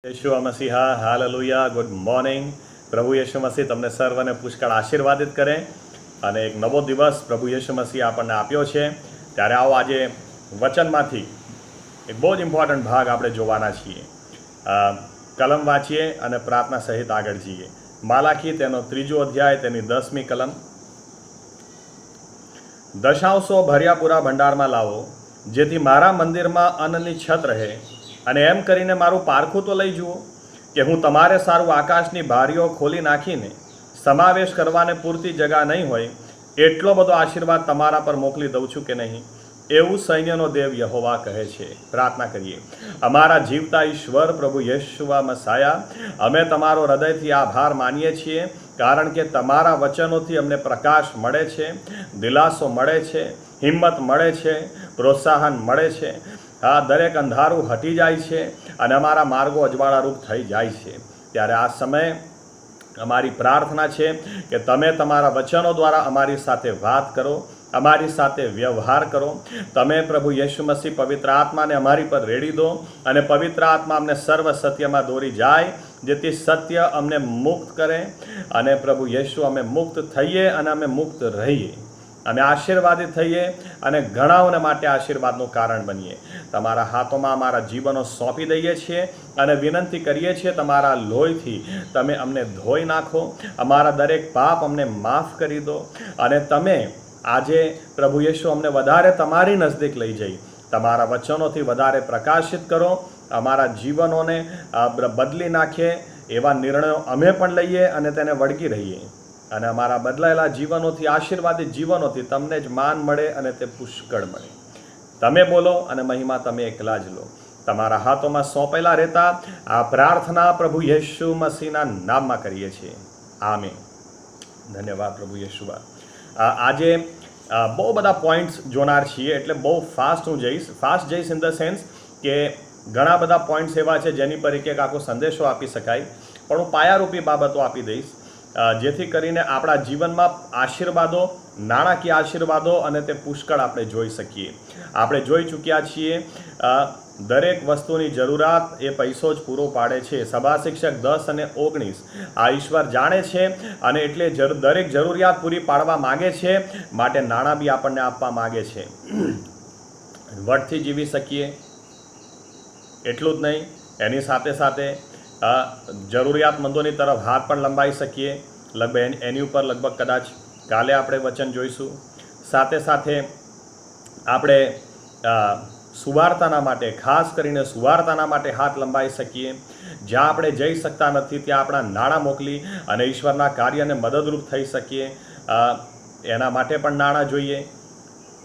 યેશુઆ મસીહા, hallelujah, good morning. પ્રભુ યેશુ મસીહ તમને સર્વને પુષ્કળ આશીર્વાદિત કરે અને એક નવો દિવસ પ્રભુ યેશુ મસીહ આપણને આપ્યો છે. ત્યારે આવો આજે વચનમાંથી એક બહુ જ ઇમ્પોર્ટન્ટ ભાગ આપણે જોવાના છીએ. કલમ વાંચીએ અને પ્રાર્થના સહિત આગળ જઈએ. માલાખી તેનો 3 અધ્યાય તેની 10મી કલમ. દશાંશો ભર્યા પૂરા ભંડારમાં લાવો, જેથી મારા મંદિરમાં અન્નની છત રહે, અને એમ કરીને મારું પારખું તો લઈ જુઓ કે હું તમારે સારું આકાશની બારીઓ ખોલી નાખીને સમાવેશ કરવાને પૂરતી જગા નહીં હોય એટલો બધો આશીર્વાદ તમારા પર મોકલી દઉં છું કે નહીં, એવું સૈન્યનો દેવ યહોવા કહે છે. પ્રાર્થના કરીએ. અમારા જીવતા ઈશ્વર પ્રભુ યેશુઆ મસાયા, અમે તમારો હૃદયથી આભાર માનીએ છીએ, કારણ કે તમારા વચનોથી અમને પ્રકાશ મળે છે, દિલાસો મળે છે, હિંમત મળે છે, પ્રોત્સાહન મળે છે. આ દરેક અંધારું હટી જાય છે અને અમારા માર્ગો અજવાળારૂપ થઈ જાય છે. ત્યારે આ સમયે અમારી પ્રાર્થના છે કે તમે તમારા વચનો દ્વારા અમારી સાથે વાત કરો, અમારી સાથે વ્યવહાર કરો. તમે પ્રભુ યેશુ મસીહ પવિત્ર આત્માને અમારી પર રેડી દો અને પવિત્ર આત્મા અમને સર્વ સત્યમાં દોરી જાય, જેથી સત્ય અમને મુક્ત કરે અને પ્રભુ યેશુ અમે મુક્ત થઈએ અને અમે મુક્ત રહીએ, અમે આશીર્વાદિત થઈએ અને ઘણાઓને માટે આશીર્વાદનું કારણ બનીએ. તમારા હાથોમાં અમારા જીવનો સોંપી દઈએ છીએ અને વિનંતી કરીએ છીએ તમારા લોહીથી તમે અમને ધોઈ નાખો, અમારા દરેક પાપ અમને માફ કરી દો અને તમે આજે પ્રભુ યેશુ અમને વધારે તમારી નજદીક લઈ જઈ તમારા વચનોથી વધારે પ્રકાશિત કરો, અમારા જીવનોને બદલી નાખીએ એવા નિર્ણયો અમે પણ લઈએ અને તેને વળગી રહીએ અને અમારા બદલાયેલા જીવનોથી, આશીર્વાદિત જીવનોથી તમને જ માન મળે અને તે પુષ્કળ મળે. તમે બોલો અને મહિમા તમે એકલા જ લો. તમારા હાથોમાં સોંપેલા રહેતા આ પ્રાર્થના પ્રભુ યેશુ મસીહના નામમાં કરીએ છીએ. આમીન. ધન્યવાદ પ્રભુ યેશુઆ. આજે બહુ બધા પોઈન્ટ્સ જોનાર છીએ, એટલે બહુ ફાસ્ટ હું જઈશ. ફાસ્ટ જઈશ ઇન ધ સેન્સ કે ઘણા બધા પોઈન્ટ્સ એવા છે જેની પર એક આખો સંદેશો આપી શકાય, પણ હું પાયારૂપી બાબતો આપી દઈશ, જેથી કરીને આપણા જીવનમાં આશીર્વાદો, નાણાકીય આશીર્વાદો અને તે પુષ્કળ આપણે જોઈ શકીએ. આપણે જોઈ ચૂક્યા છીએ દરેક વસ્તુની જરૂરિયાત એ પૈસો જ પૂરો પાડે છે. સભા શિક્ષક 10 અને 19 આ ઈશ્વર જાણે છે અને એટલે દરેક જરૂરિયાત પૂરી પાડવા માગે છે, માટે નાણાં બી આપણને આપવા માગે છે. વટથી જીવી શકીએ એટલું જ નહીં, એની સાથે સાથે જરૂરિયાતમંદોની તરફ હાથ પણ લંબાઈ શકીએ. લગભગ એની ઉપર લગભગ કદાચ કાલે આપણે વચન જોઈશું. સાથે સાથે આપણે સુવાર્તાના માટે, ખાસ કરીને સુવાર્તાના માટે હાથ લંબાઈ શકીએ. જ્યાં આપણે જઈ શકતા નથી ત્યાં આપણા નાણાં મોકલી અને ઈશ્વરના કાર્યને મદદરૂપ થઈ શકીએ. એના માટે પણ નાણાં જોઈએ.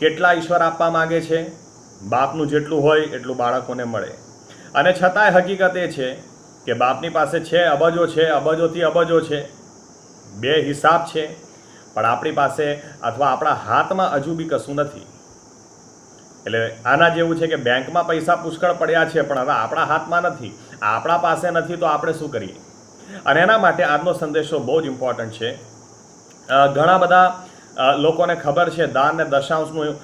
કેટલા ઈશ્વર આપવા માગે છે? બાપનું જેટલું હોય એટલું બાળકોને મળે. અને છતાંય હકીકત એ છે કે બાપની પાસે છે, અબજો છે, અબજોથી અબજો છે, બે હિસાબ છે, પણ આપણી પાસે અથવા આપણા હાથમાં હજુ બી કશું નથી. એટલે આના જેવું છે કે બેંકમાં પૈસા પુષ્કળ પડ્યા છે, પણ હવે આપણા હાથમાં નથી, આપણા પાસે નથી, તો આપણે શું કરીએ? અને એના માટે આજનો સંદેશો બહુ જ ઇમ્પોર્ટન્ટ છે. ઘણા બધા લોકોને ખબર છે, દાન ને દશાંશનું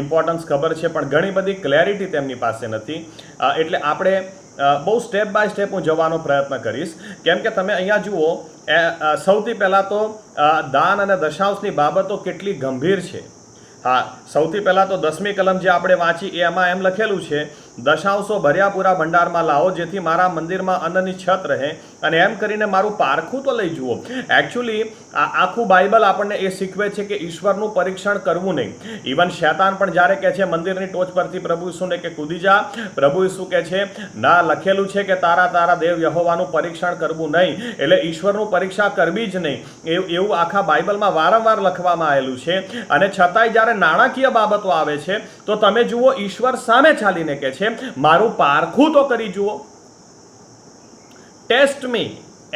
ઇમ્પોર્ટન્સ ખબર છે, પણ ઘણી બધી ક્લેરિટી તેમની પાસે નથી. એટલે આપણે બહુ સ્ટેપ બાય સ્ટેપ હું જવાનો પ્રયત્ન કરીશ, કેમ કે તમે અહીંયા જુઓ, સૌથી પહેલાં તો દાન અને દશાંશની બાબતો કેટલી ગંભીર છે. હા, સૌથી પહેલાં તો 10મી કલમ જે આપણે વાંચી એમાં એમ લખેલું છે, દશાંશો ભર્યા પૂરા ભંડારમાં લાવો, જેથી મારા મંદિરમાં અન્નની છત રહે, અને એમ કરીને મારું પારખું તો લઈ જુઓ. એકચ્યુઅલી આખું બાઇબલ આપણને એ શીખવે છે કે ઈશ્વરનું પરીક્ષણ કરવું નહીં. ઇવન શૈતાન પણ જ્યારે કહે છે મંદિરની ટોચ પરથી પ્રભુ ઈસુને કે કૂદી જા, પ્રભુ ઈસુ કહે છે ના, લખેલું છે કે તારા દેવ યહોવાનું પરીક્ષણ કરવું નહીં, એટલે ઈશ્વરનું પરીક્ષા કરવી જ નહીં, એવું આખા બાઇબલમાં વારંવાર લખવામાં આવેલું છે. અને છતાંય જ્યારે નાણાકીય બાબતો આવે છે તો તમે જુઓ, ઈશ્વર સામે ચાલીને કહે છે મારું પારખું તો કરી જુઓ. Test me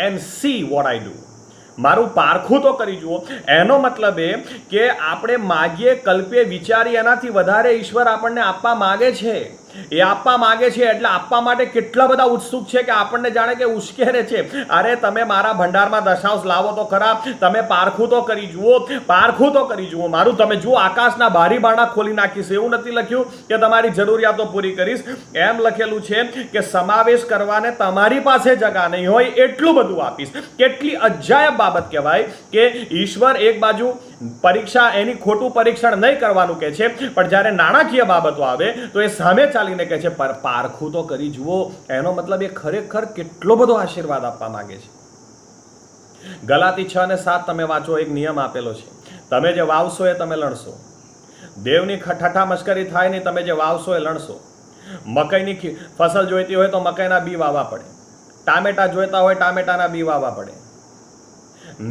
and see what I do. મારું પારખું તો કરી જુઓ. એનો મતલબ એ કે આપણે માગીએ, કલ્પીએ, વિચારીએ, એનાથી વધારે ઈશ્વર આપણને આપવા માગે છે. એ આપવા માંગે છે એટલે આપવા માટે કેટલા બધા ઉત્સુક છે કે આપણને જાણે કે ઉશ્કેરે છે. અરે તમે મારા ભંડારમાં દશાંશ લાવો તો ખરા, તમે પારખું તો કરી જુઓ, પારખું તો કરી જુઓ મારું. તમે જુઓ આકાશના બારી બારણા ખોલી નાખીશ. એવું નથી લખ્યું કે તમારી જરૂરિયાતો પૂરી કરીશ, એમ લખેલું છે કે સમાવેશ કરવાને તમારી પાસે જગા નહીં હોય એટલું બધું આપીશ. કેટલી અજાયબ બાબત કહેવાય કે ઈશ્વર એક બાજુ પરીક્ષા, એની ખોટું પરીક્ષણ નહીં કરવાનું કહે છે, પણ જ્યારે નાણાકીય બાબતો આવે તો એ સામે ચાલીને કહે છે પારખું તો કરી જુઓ. એનો મતલબ એ ખરેખર કેટલો બધો આશીર્વાદ આપવા માંગે છે. ગલાતી 6 અને 7 તમે વાંચો, એક નિયમ આપેલો છે, તમે જે વાવશો એ તમે લણશો. દેવની ઠઠ્ઠા મશ્કરી થાય નહીં, તમે જે વાવશો એ લણશો. મકાઈની ફસલ જોઈતી હોય તો મકાઈના બી વાવવા પડે, ટામેટા જોઈતા હોય ટામેટાના બી વાવવા પડે,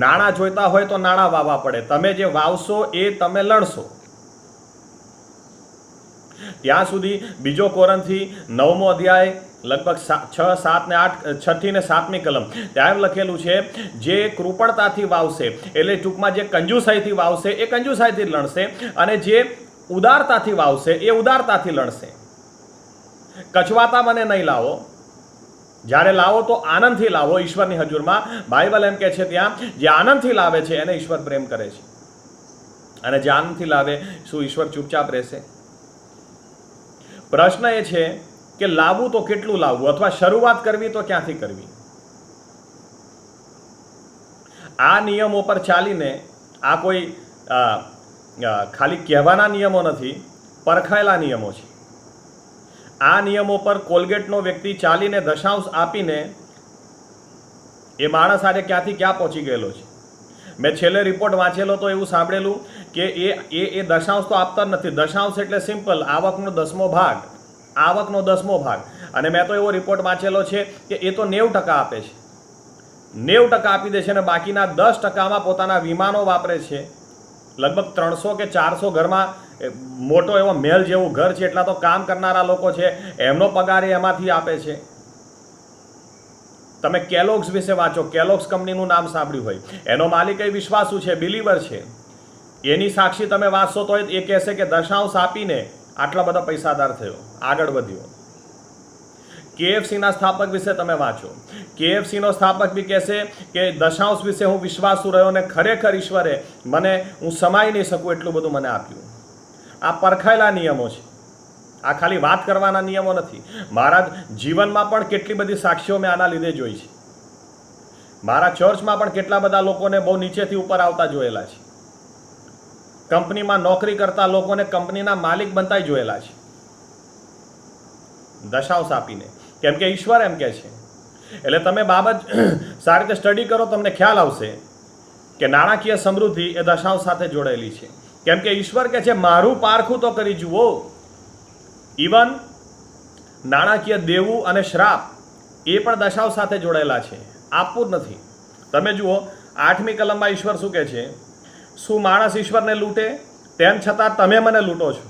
નાણાં જોઈતા હોય તો નાણાં વાવવા પડે. તમે જે વાવશો એ તમે લણશો. ત્યાં સુધી 2 કોરિન્થી 9મો અધ્યાય લગભગ 6, 7 ને 8, 6 થી 7મી કલમ, ત્યાં એમ લખેલું છે જે કૃપણતાથી વાવશે, એટલે ટૂંકમાં જે કંજુસાઈથી વાવશે એ કંજુસાઈથી લણશે, અને જે ઉદારતાથી વાવશે એ ઉદારતાથી લણશે. કચવાતા મને નહીં લાવો, જ્યારે લાવો તો આનંદથી લાવો ઈશ્વરની હજુરમાં. બાઇબલ એમ કહે છે ત્યાં જે આનંદથી લાવે છે એને ઈશ્વર પ્રેમ કરે છે, અને જે આનંદથી લાવે શું ઈશ્વર ચૂપચાપ રહેશે? પ્રશ્ન એ છે કે લાવવું તો કેટલું લાવવું, અથવા શરૂઆત કરવી તો ક્યાંથી કરવી? આ નિયમો પર ચાલીને, આ કોઈ ખાલી કહેવાના નિયમો નથી, પરખાયેલા નિયમો છે. આ નિયમો પર કોલગેટનો વ્યક્તિ ચાલીને દશાંશ આપીને એ માણસ આજે ક્યાંથી ક્યાં પહોંચી ગયેલો છે. મેં છેલ્લે રિપોર્ટ વાંચેલો તો એવું સાંભળેલું કે એ દશાંશ તો આપતા જ નથી. દશાંશ એટલે સિમ્પલ આવકનો 10મો ભાગ, આવકનો 10મો ભાગ. અને મેં તો એવો રિપોર્ટ વાંચેલો છે કે એ તો 90% આપે છે, 90% આપી દે છે, અને બાકીના 10%માં પોતાના વિમાનો વાપરે છે. લગભગ 300 કે 400 ઘરમાં, મોટો એવો મહેલ જેવું ઘર છે, એટલા તો કામ કરનારા લોકો છે, એમનો પગાર એમાંથી આપે છે. તમે કેલોગ્સ વિશે વાંચો, કેલોગ્સ કંપનીનું નામ સાંભળ્યું હોય, એનો માલિક એ વિશ્વાસુ છે, બિલીવર છે. એની સાક્ષી તમે વાંચશો તો એ કહેશે કે દશાંશ આપીને આટલા બધા પૈસાદાર થયો, આગળ વધ્યો. KFCના સ્થાપક વિશે તમે વાંચો, KFCનો સ્થાપક બી કહેશે કે દશાંશ વિશે હું વિશ્વાસુ રહ્યો અને ખરેખર ઈશ્વરે મને, હું સમાઈ નહીં શકું એટલું બધું મને આપ્યું. આ પરખાયેલા નિયમો છે, આ ખાલી વાત કરવાના નિયમો નથી. મારા જીવનમાં પણ કેટલી બધી સાક્ષીઓ મેં આના લીધે જોઈ છે. મારા ચર્ચમાં પણ કેટલા બધા લોકોને બહુ નીચેથી ઉપર આવતા જોયેલા છે. કંપનીમાં નોકરી કરતા લોકોને કંપનીના માલિક બનતા જોયેલા છે દશાંશ આપીને, કેમ કે ઈશ્વર એમ કહે છે. એટલે તમે બાબત સારી રીતે સ્ટડી કરો, તમને ખ્યાલ આવશે કે નાણાકીય સમૃદ્ધિ એ દશાંશ સાથે જોડાયેલી છે. કેમ કે ઈશ્વર કહે છે મારું પારખું તો કરી જુઓ. ઇવન નાણાકીય દેવું અને શ્રાપ એ પણ દશાંશ સાથે જોડાયેલા છે, આપવું જ નથી. તમે જુઓ 8મી કલમમાં ઈશ્વર શું કહે છે, શું માણસ ઈશ્વરને લૂંટે? તેમ છતાં તમે મને લૂંટો છો.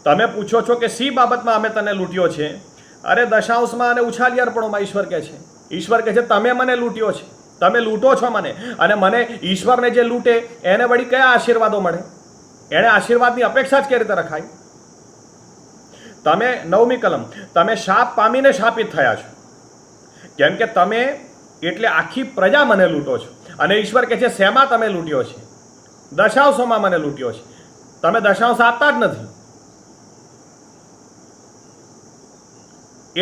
તમે પૂછો છો કે સી બાબતમાં અમે તને લૂંટ્યો છે? અરે દશાંશમાં અને ઉછાલિયારપણોમાં ઈશ્વર કહે છે. ઈશ્વર કહે છે તમે મને લૂંટ્યો છે, તમે લૂંટો છો મને, અને મને ઈશ્વરને જે લૂંટે એને વળી કયા આશીર્વાદો મળે? એણે આશીર્વાદની અપેક્ષા જ કેવી રીતે રખાય? તમે 9મી કલમ, તમે શાપ પામીને શાપિત થયા છો, કેમ કે તમે એટલે આખી પ્રજા મને લૂંટો છો. અને ઈશ્વર કહે છે શેમાં તમે લૂંટ્યો છે? દશાંશોમાં મને લૂંટ્યો છે. તમે દશાંશ આપતા જ નથી,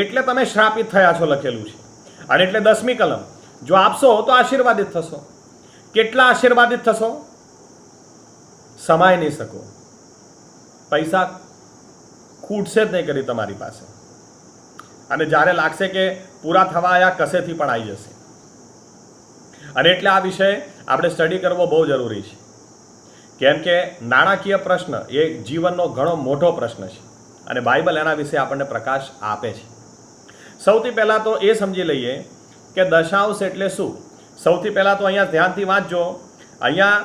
એટલે તમે શ્રાપિત થયા છો લખેલું છે. અને એટલે 10મી કલમ, જો આપશો તો આશીર્વાદિત થશો. કેટલા આશીર્વાદિત થશો? સમાઈ નહીં શકો. પૈસા ખૂટશે જ નહીં કરી તમારી પાસે, અને જ્યારે લાગશે કે પૂરા થવા આયા કસેથી પણ આવી જશે. અને એટલે આ વિષય આપણે સ્ટડી કરવો બહુ જરૂરી છે, કેમ કે નાણાકીય પ્રશ્ન એ જીવનનો ઘણો મોટો પ્રશ્ન છે, અને બાઇબલ એના વિશે આપણને પ્રકાશ આપે છે. સૌથી પહેલાં તો એ સમજી લઈએ કે દશાંશ એટલે શું. સૌથી પહેલાં તો અહીંયા ધ્યાનથી વાંચજો, અહીંયા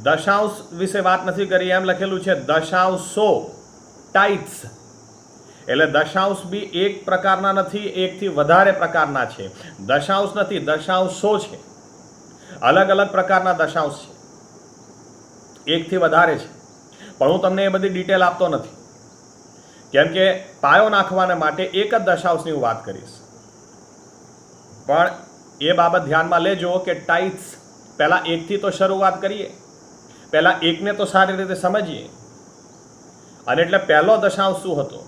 દશાંશ વિશે વાત નથી કરી, એમ લખેલું છે દશાંશો, ટાઇટ્સ. એટલે દશાંશ બી એક પ્રકારના નથી, એકથી વધારે પ્રકારના છે. દશાંશ નથી, દશાંશો છે. અલગ અલગ પ્રકારના દશાંશ છે, એકથી વધારે છે. પણ હું તમને એ બધી ડિટેલ આપતો નથી, કેમ કે પાયો નાખવાને માટે એક જ દશાંશની હું વાત કરીશ, પણ એ બાબત ધ્યાનમાં લેજો કે ટાઇથ્સ પહેલાં એકથી તો શરૂઆત કરીએ, પહેલાં એકને તો સારી રીતે સમજીએ. અને એટલે પહેલો દશાંશ શું હતો?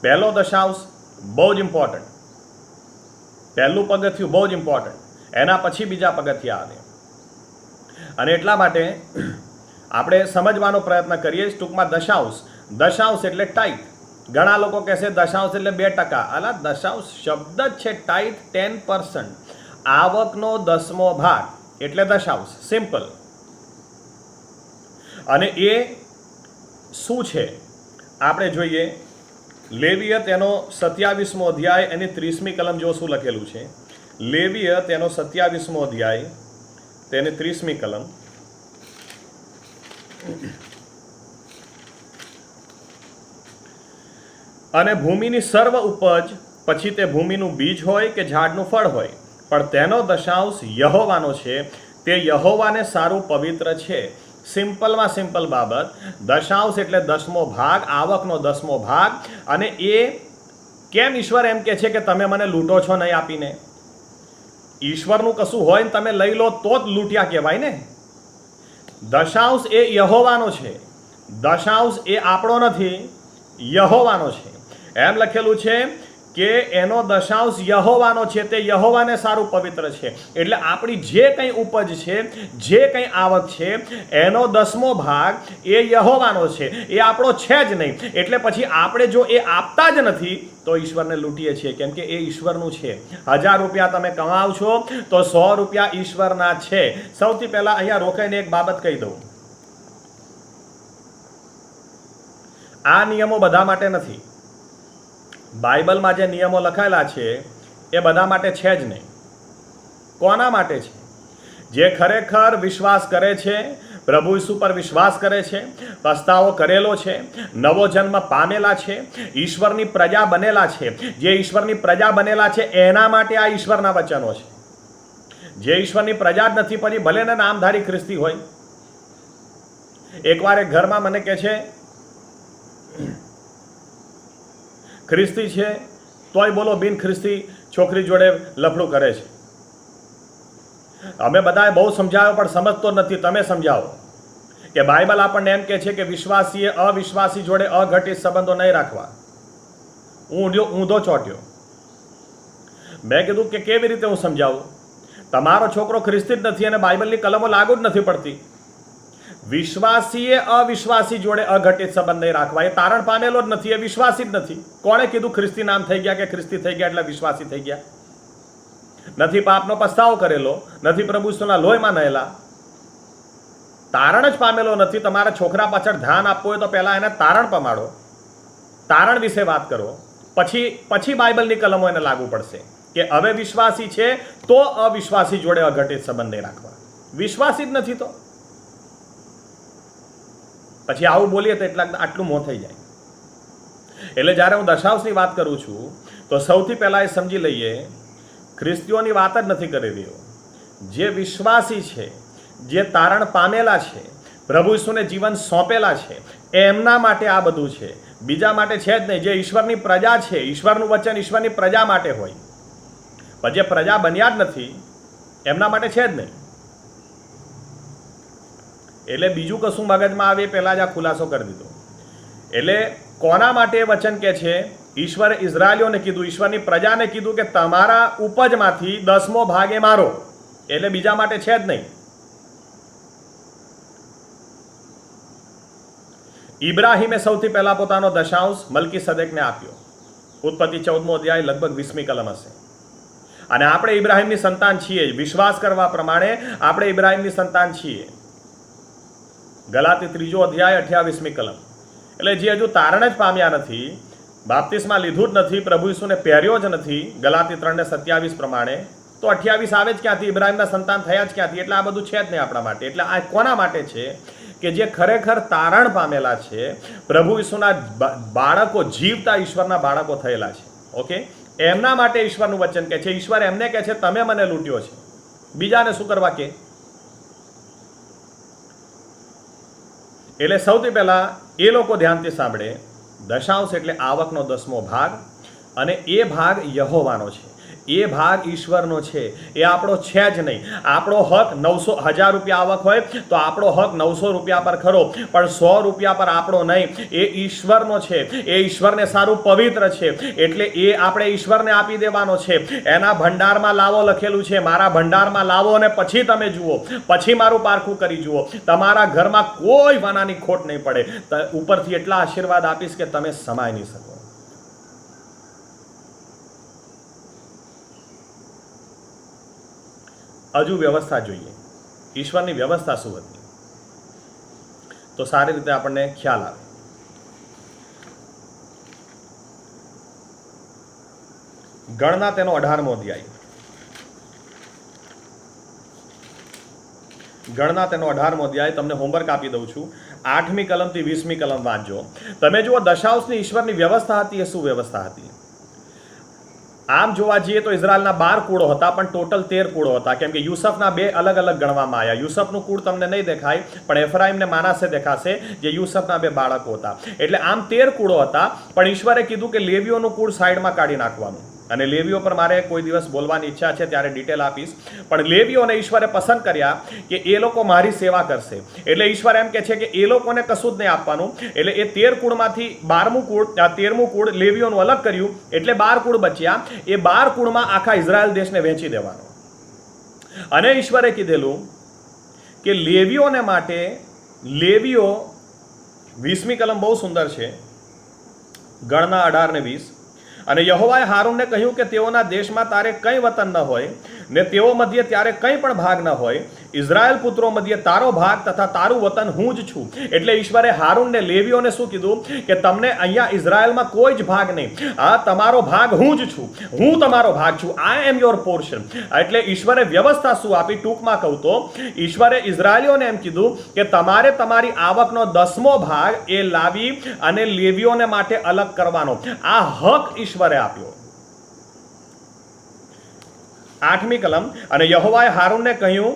પહેલો દશાંશ બહુ જ ઇમ્પોર્ટન્ટ, પહેલું પગથિયું બહુ જ ઇમ્પોર્ટન્ટ, એના પછી બીજા પગથિયા આવે. અને એટલા માટે આપણે સમજવાનો પ્રયત્ન કરીએ. ટૂંકમાં દશાંશ એટલે ટાઈથ. ઘણા લોકો કહેશે દશાંશ એટલે 2%. અલા, દશાંશ શબ્દ જ છે ટાઈથ, 10%. આવકનો 10મો ભાગ એટલે દશાંશ, સિમ્પલ. અને એ શું છે આપણે જોઈએ. લેવીય તેનો 27મો અધ્યાય એની 30મી કલમ જો શું લખેલું છે. લેવીય તેનો 27મો અધ્યાય તેની 30મી કલમ. અને ભૂમિની સર્વ ઉપજ, પછી તે ભૂમિનું બીજ હોય કે ઝાડનું ફળ હોય, પણ તેનો દશાંશ યહોવાનો છે, તે યહોવાને સારું પવિત્ર છે. સિમ્પલમાં સિમ્પલ બાબત, દશાંશ એટલે 10મો ભાગ, આવકનો 10મો ભાગ. અને એ કેમ ઈશ્વર એમ કે છે કે તમે મને લૂંટો છો નહીં આપીને? ઈશ્વરનું કશું હોય ને તમે લઈ લો તો જ લૂંટ્યા કહેવાય ને. દશાંશ એ યહોવાનો છે, દશાંશ એ આપણો નથી, યહોવાનો છે. એમ લખેલું છે કે એનો દશાંશ યહોવાનો છે, તે યહોવાને સારું પવિત્ર છે. એટલે આપણી જે કંઈ ઉપજ છે, જે કંઈ આવક છે, એનો 10મો ભાગ એ યહોવાનો છે, એ આપણો છે જ નહીં. એટલે પછી આપણે જો એ આપતા જ નથી તો ઈશ્વરને લૂંટીએ છીએ, કેમ કે એ ઈશ્વરનું છે. 1000 રૂપિયા તમે કમાવ છો તો 100 રૂપિયા ઈશ્વરના છે. સૌથી પહેલા અહીંયા રોકાઈને એક બાબત કહી દઉં. આ નિયમો બધા માટે નથી. બાઇબલમાં જે નિયમો લખાયેલા છે એ બધા માટે છે જ નહીં. કોના માટે છે? જે ખરેખર વિશ્વાસ કરે છે, પ્રભુ ઈસુ પર વિશ્વાસ કરે છે, પસ્તાવો કરેલો છે, નવો જન્મ પામેલા છે, ઈશ્વરની પ્રજા બનેલા છે. જે ઈશ્વરની પ્રજા બનેલા છે એના માટે આ ઈશ્વરના વચનો છે. જે ઈશ્વરની પ્રજા જ નથી, પછી ભલે ને નામધારી ખ્રિસ્તી હોય. એકવાર એક ઘરમાં મને કહે છે ખ્રિસ્તી છે તોય બોલો બિન ખ્રિસ્તી છોકરી જોડે લફડું કરે છે. અમે બધાએ બહુ સમજાવ્યો પણ સમજતો નથી. તમે સમજાવો કે બાઇબલ આપણને એમ કહે છે કે વિશ્વાસીએ અવિશ્વાસી જોડે અઘટિત સંબંધો નહીં રાખવા. હું ઊંધો ચોટ્યો. મેં કીધું કે કેવી રીતે હું સમજાવું? તમારો છોકરો ખ્રિસ્તી જ નથી અને બાઇબલની કલમો લાગુ જ નથી પડતી. વિશ્વાસીએ અવિશ્વાસી જોડે અઘટિત સંબંધ નહીં રાખવા. એ તારણ પામેલો જ નથી, એ વિશ્વાસી જ નથી. કોણે કીધું ખ્રિસ્તી નામ થઈ ગયા કે ખ્રિસ્તી થઈ ગયા એટલે વિશ્વાસી થઈ ગયા? નથી પાપનો પસ્તાવો કરેલો, નથી પ્રભુ ઈસુના લોહીમાં નહેલા, તારણ જ પામેલો નથી. તમારા છોકરા પાછળ ધ્યાન આપવું હોય તો પહેલા એને તારણ પમાડો, તારણ વિશે વાત કરો, પછી બાઇબલની કલમો એને લાગુ પડશે કે હવે વિશ્વાસી છે તો અવિશ્વાસી જોડે અઘટિત સંબંધ નહીં રાખવા. વિશ્વાસી જ નથી તો પછી આવું બોલીએ તો આટલું મોં થઈ જાય. એટલે જ્યારે હું દશાંશની વાત કરું છું તો સૌથી પહેલાં એ સમજી લઈએ, ખ્રિસ્તીઓની વાત જ નથી કરી રહ્યો. જે વિશ્વાસી છે, જે તારણ પામેલા છે, પ્રભુ ઈસુને જીવન સોંપેલા છે, એમના માટે આ બધું છે, બીજા માટે છે જ નહીં. જે ઈશ્વરની પ્રજા છે, ઈશ્વરનું વચન ઈશ્વરની પ્રજા માટે હોય, પણ જે પ્રજા બન્યા જ નથી એમના માટે છે જ નહીં. એટલે બીજું કશું મગજમાં આવે પહેલાં જ આ ખુલાસો કરી દીધો. એટલે કોના માટે વચન કે છે? ઈશ્વરે ઇઝરાયલીઓને કીધું, ઈશ્વરની પ્રજાને કીધું કે તમારા ઉપજમાંથી 10મો ભાગ એ મારો. એટલે બીજા માટે છે જ નહીં. ઇબ્રાહીમે સૌથી પહેલા પોતાનો દશાંશ મલ્કીસદેકને આપ્યો. ઉત્પત્તિ 14મો અધ્યાય લગભગ 20મી કલમ હશે. અને આપણે ઇબ્રાહીમની સંતાન છીએ. વિશ્વાસ કરવા પ્રમાણે આપણે ઇબ્રાહીમની સંતાન છીએ. ગલાતી 3જો અધ્યાય 28મી કલમ. એટલે જે હજુ તારણ જ પામ્યા નથી, બાપ્તિસ્મા લીધું જ નથી, પ્રભુ ઈસુને પહેર્યો જ નથી, ગલાતી 3:27 પ્રમાણે, તો 28 આવે જ ક્યાંથી? ઇબ્રાહીમના સંતાન થયા જ ક્યાંથી? એટલે આ બધું છે જ નહીં આપણા માટે. એટલે આ કોના માટે છે? કે જે ખરેખર તારણ પામેલા છે, પ્રભુ ઈસુના બાળકો, જીવતા ઈશ્વરના બાળકો થયેલા છે. ઓકે, એમના માટે ઈશ્વરનું વચન કહે છે. ઈશ્વર એમને કહે છે તમે મને લૂંટ્યો છે, બીજાને શું કરવા કે? એટલે સૌથી પહેલા એ લોકો ધ્યાનથી સાંભળે દશાંશ એટલે આવકનો 10મો ભાગ, અને એ ભાગ યહોવાનો છે, એ ભાગ ઈશ્વરનો છે, એ આપણો છે જ નહીં. આપણો હક 1000 રૂપિયા આવક હોય તો આપણો હક 900 રૂપિયા પર ખરો, પણ 100 રૂપિયા પર આપણો નહીં. એ ઈશ્વરનો છે, એ ઈશ્વરને સારું પવિત્ર છે, એટલે એ આપણે ઈશ્વરને આપી દેવાનો છે. એના ભંડારમાં લાવો લખેલું છે. મારા ભંડારમાં લાવો અને પછી તમે જુઓ, પછી મારું પારખું કરી જુઓ. તમારા ઘરમાં કોઈ વાનાની ખોટ નહીં પડે. ઉપરથી એટલા આશીર્વાદ આપીશ કે તમે સમાઈ નહીં શકો. હજુ વ્યવસ્થા જોઈએ, ઈશ્વરની વ્યવસ્થા શું હતી, તો સારી રીતે આપણને ખ્યાલ આવે. ગણના તેનો 18મો અધ્યાય, ગણના તેનો 18મો અધ્યાય તમને હોમવર્ક આપી દઉં છું. 8મી કલમથી 20મી કલમ વાંચજો. તમે જુઓ દશાંશની ઈશ્વરની વ્યવસ્થા હતી એ શું વ્યવસ્થા હતી. આમ જોવા જઈએ તો ઇઝરાયલના 12 કુળો હતા, પણ ટોટલ 13 કુળો હતા, કેમ કે યુસફના 2 અલગ અલગ ગણવામાં આવ્યા. યુસફનું કુળ તમને નહીં દેખાય, પણ એફરાઈમ ને માનાસે દેખાશે, જે યુસફના 2 બાળકો હતા. એટલે આમ 13 કુળો હતા, પણ ઈશ્વરે કીધું કે લેવીઓનું કુળ સાઈડમાં કાઢી નાખવાનું. અને લેવીઓ પર મારે કોઈ દિવસ બોલવાની ઈચ્છા છે, ત્યારે ડિટેલ આપીશ. પણ લેવીઓને ઈશ્વરે પસંદ કર્યા કે એ લોકો મારી સેવા કરશે. એટલે ઈશ્વર એમ કે છે કે એ લોકોને કશું જ નહીં આપવાનું. એટલે એ 13 કુળમાંથી 12મું કુળ, 13મું કુળ લેવીઓનું અલગ કર્યું, એટલે 12 કુળ બચ્યા. એ 12 કુળમાં આખા ઇઝરાયલ દેશને વહેંચી દેવાનો. અને ઈશ્વરે કીધેલું કે લેવીઓને માટે, લેવીઓ 20મી કલમ બહુ સુંદર છે, ગણના 18 ને 20. અને યહોવાએ હારૂનને કહ્યું કે તેઓના દેશમાં તારે કંઈ વતન ન હોય, ને તેઓ મધ્યે ત્યારે કંઈ પણ ભાગ ન હોય. ઇઝરાયલ પુત્રો મધ્યે તારો ભાગ તથા તારું વતન હું જ છું. એટલે ઈશ્વરે હારૂનને, લેવીઓને શું કીધું કે તમને અહીંયા ઇઝરાયલમાં કોઈ જ ભાગ નહીં, આ તમારો ભાગ હું જ છું, હું તમારો ભાગ છું, આઈ એમ યોર પોર્શન. એટલે ઈશ્વરે વ્યવસ્થા શું આપી, ટૂંકમાં કહું તો ઈશ્વરે ઇઝરાયલીઓને એમ કીધું કે તમારે તમારી આવકનો 10મો ભાગ એ લાવી અને લેવીઓને માટે અલગ કરવાનો. આ હક ઈશ્વરે આપ્યો. 8મી કલમ. અને યહોવાએ હારૂનને કહ્યું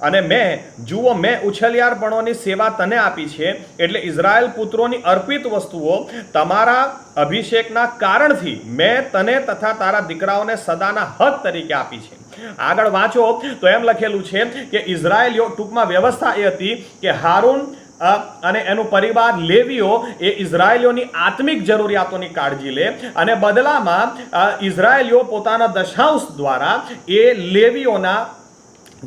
અને મેં, જુઓ, મેં ઉછલિયારપણોની સેવા તને આપી છે, એટલે ઇઝરાયલ પુત્રોની અર્પિત વસ્તુઓ તમારા અભિષેકના કારણથી મેં તને તથા તારા દીકરાઓને સદાના હક તરીકે આપી છે. આગળ વાંચો તો એમ લખેલું છે કે ઇઝરાયલીઓ, ટૂંકમાં વ્યવસ્થા એ હતી કે હારૂન અને એનું પરિવાર લેવીઓ એ ઇઝરાયલીઓની આત્મિક જરૂરિયાતોની કાળજી લે, અને બદલામાં ઇઝરાયલીઓ પોતાના દશાંશ દ્વારા એ લેવીઓના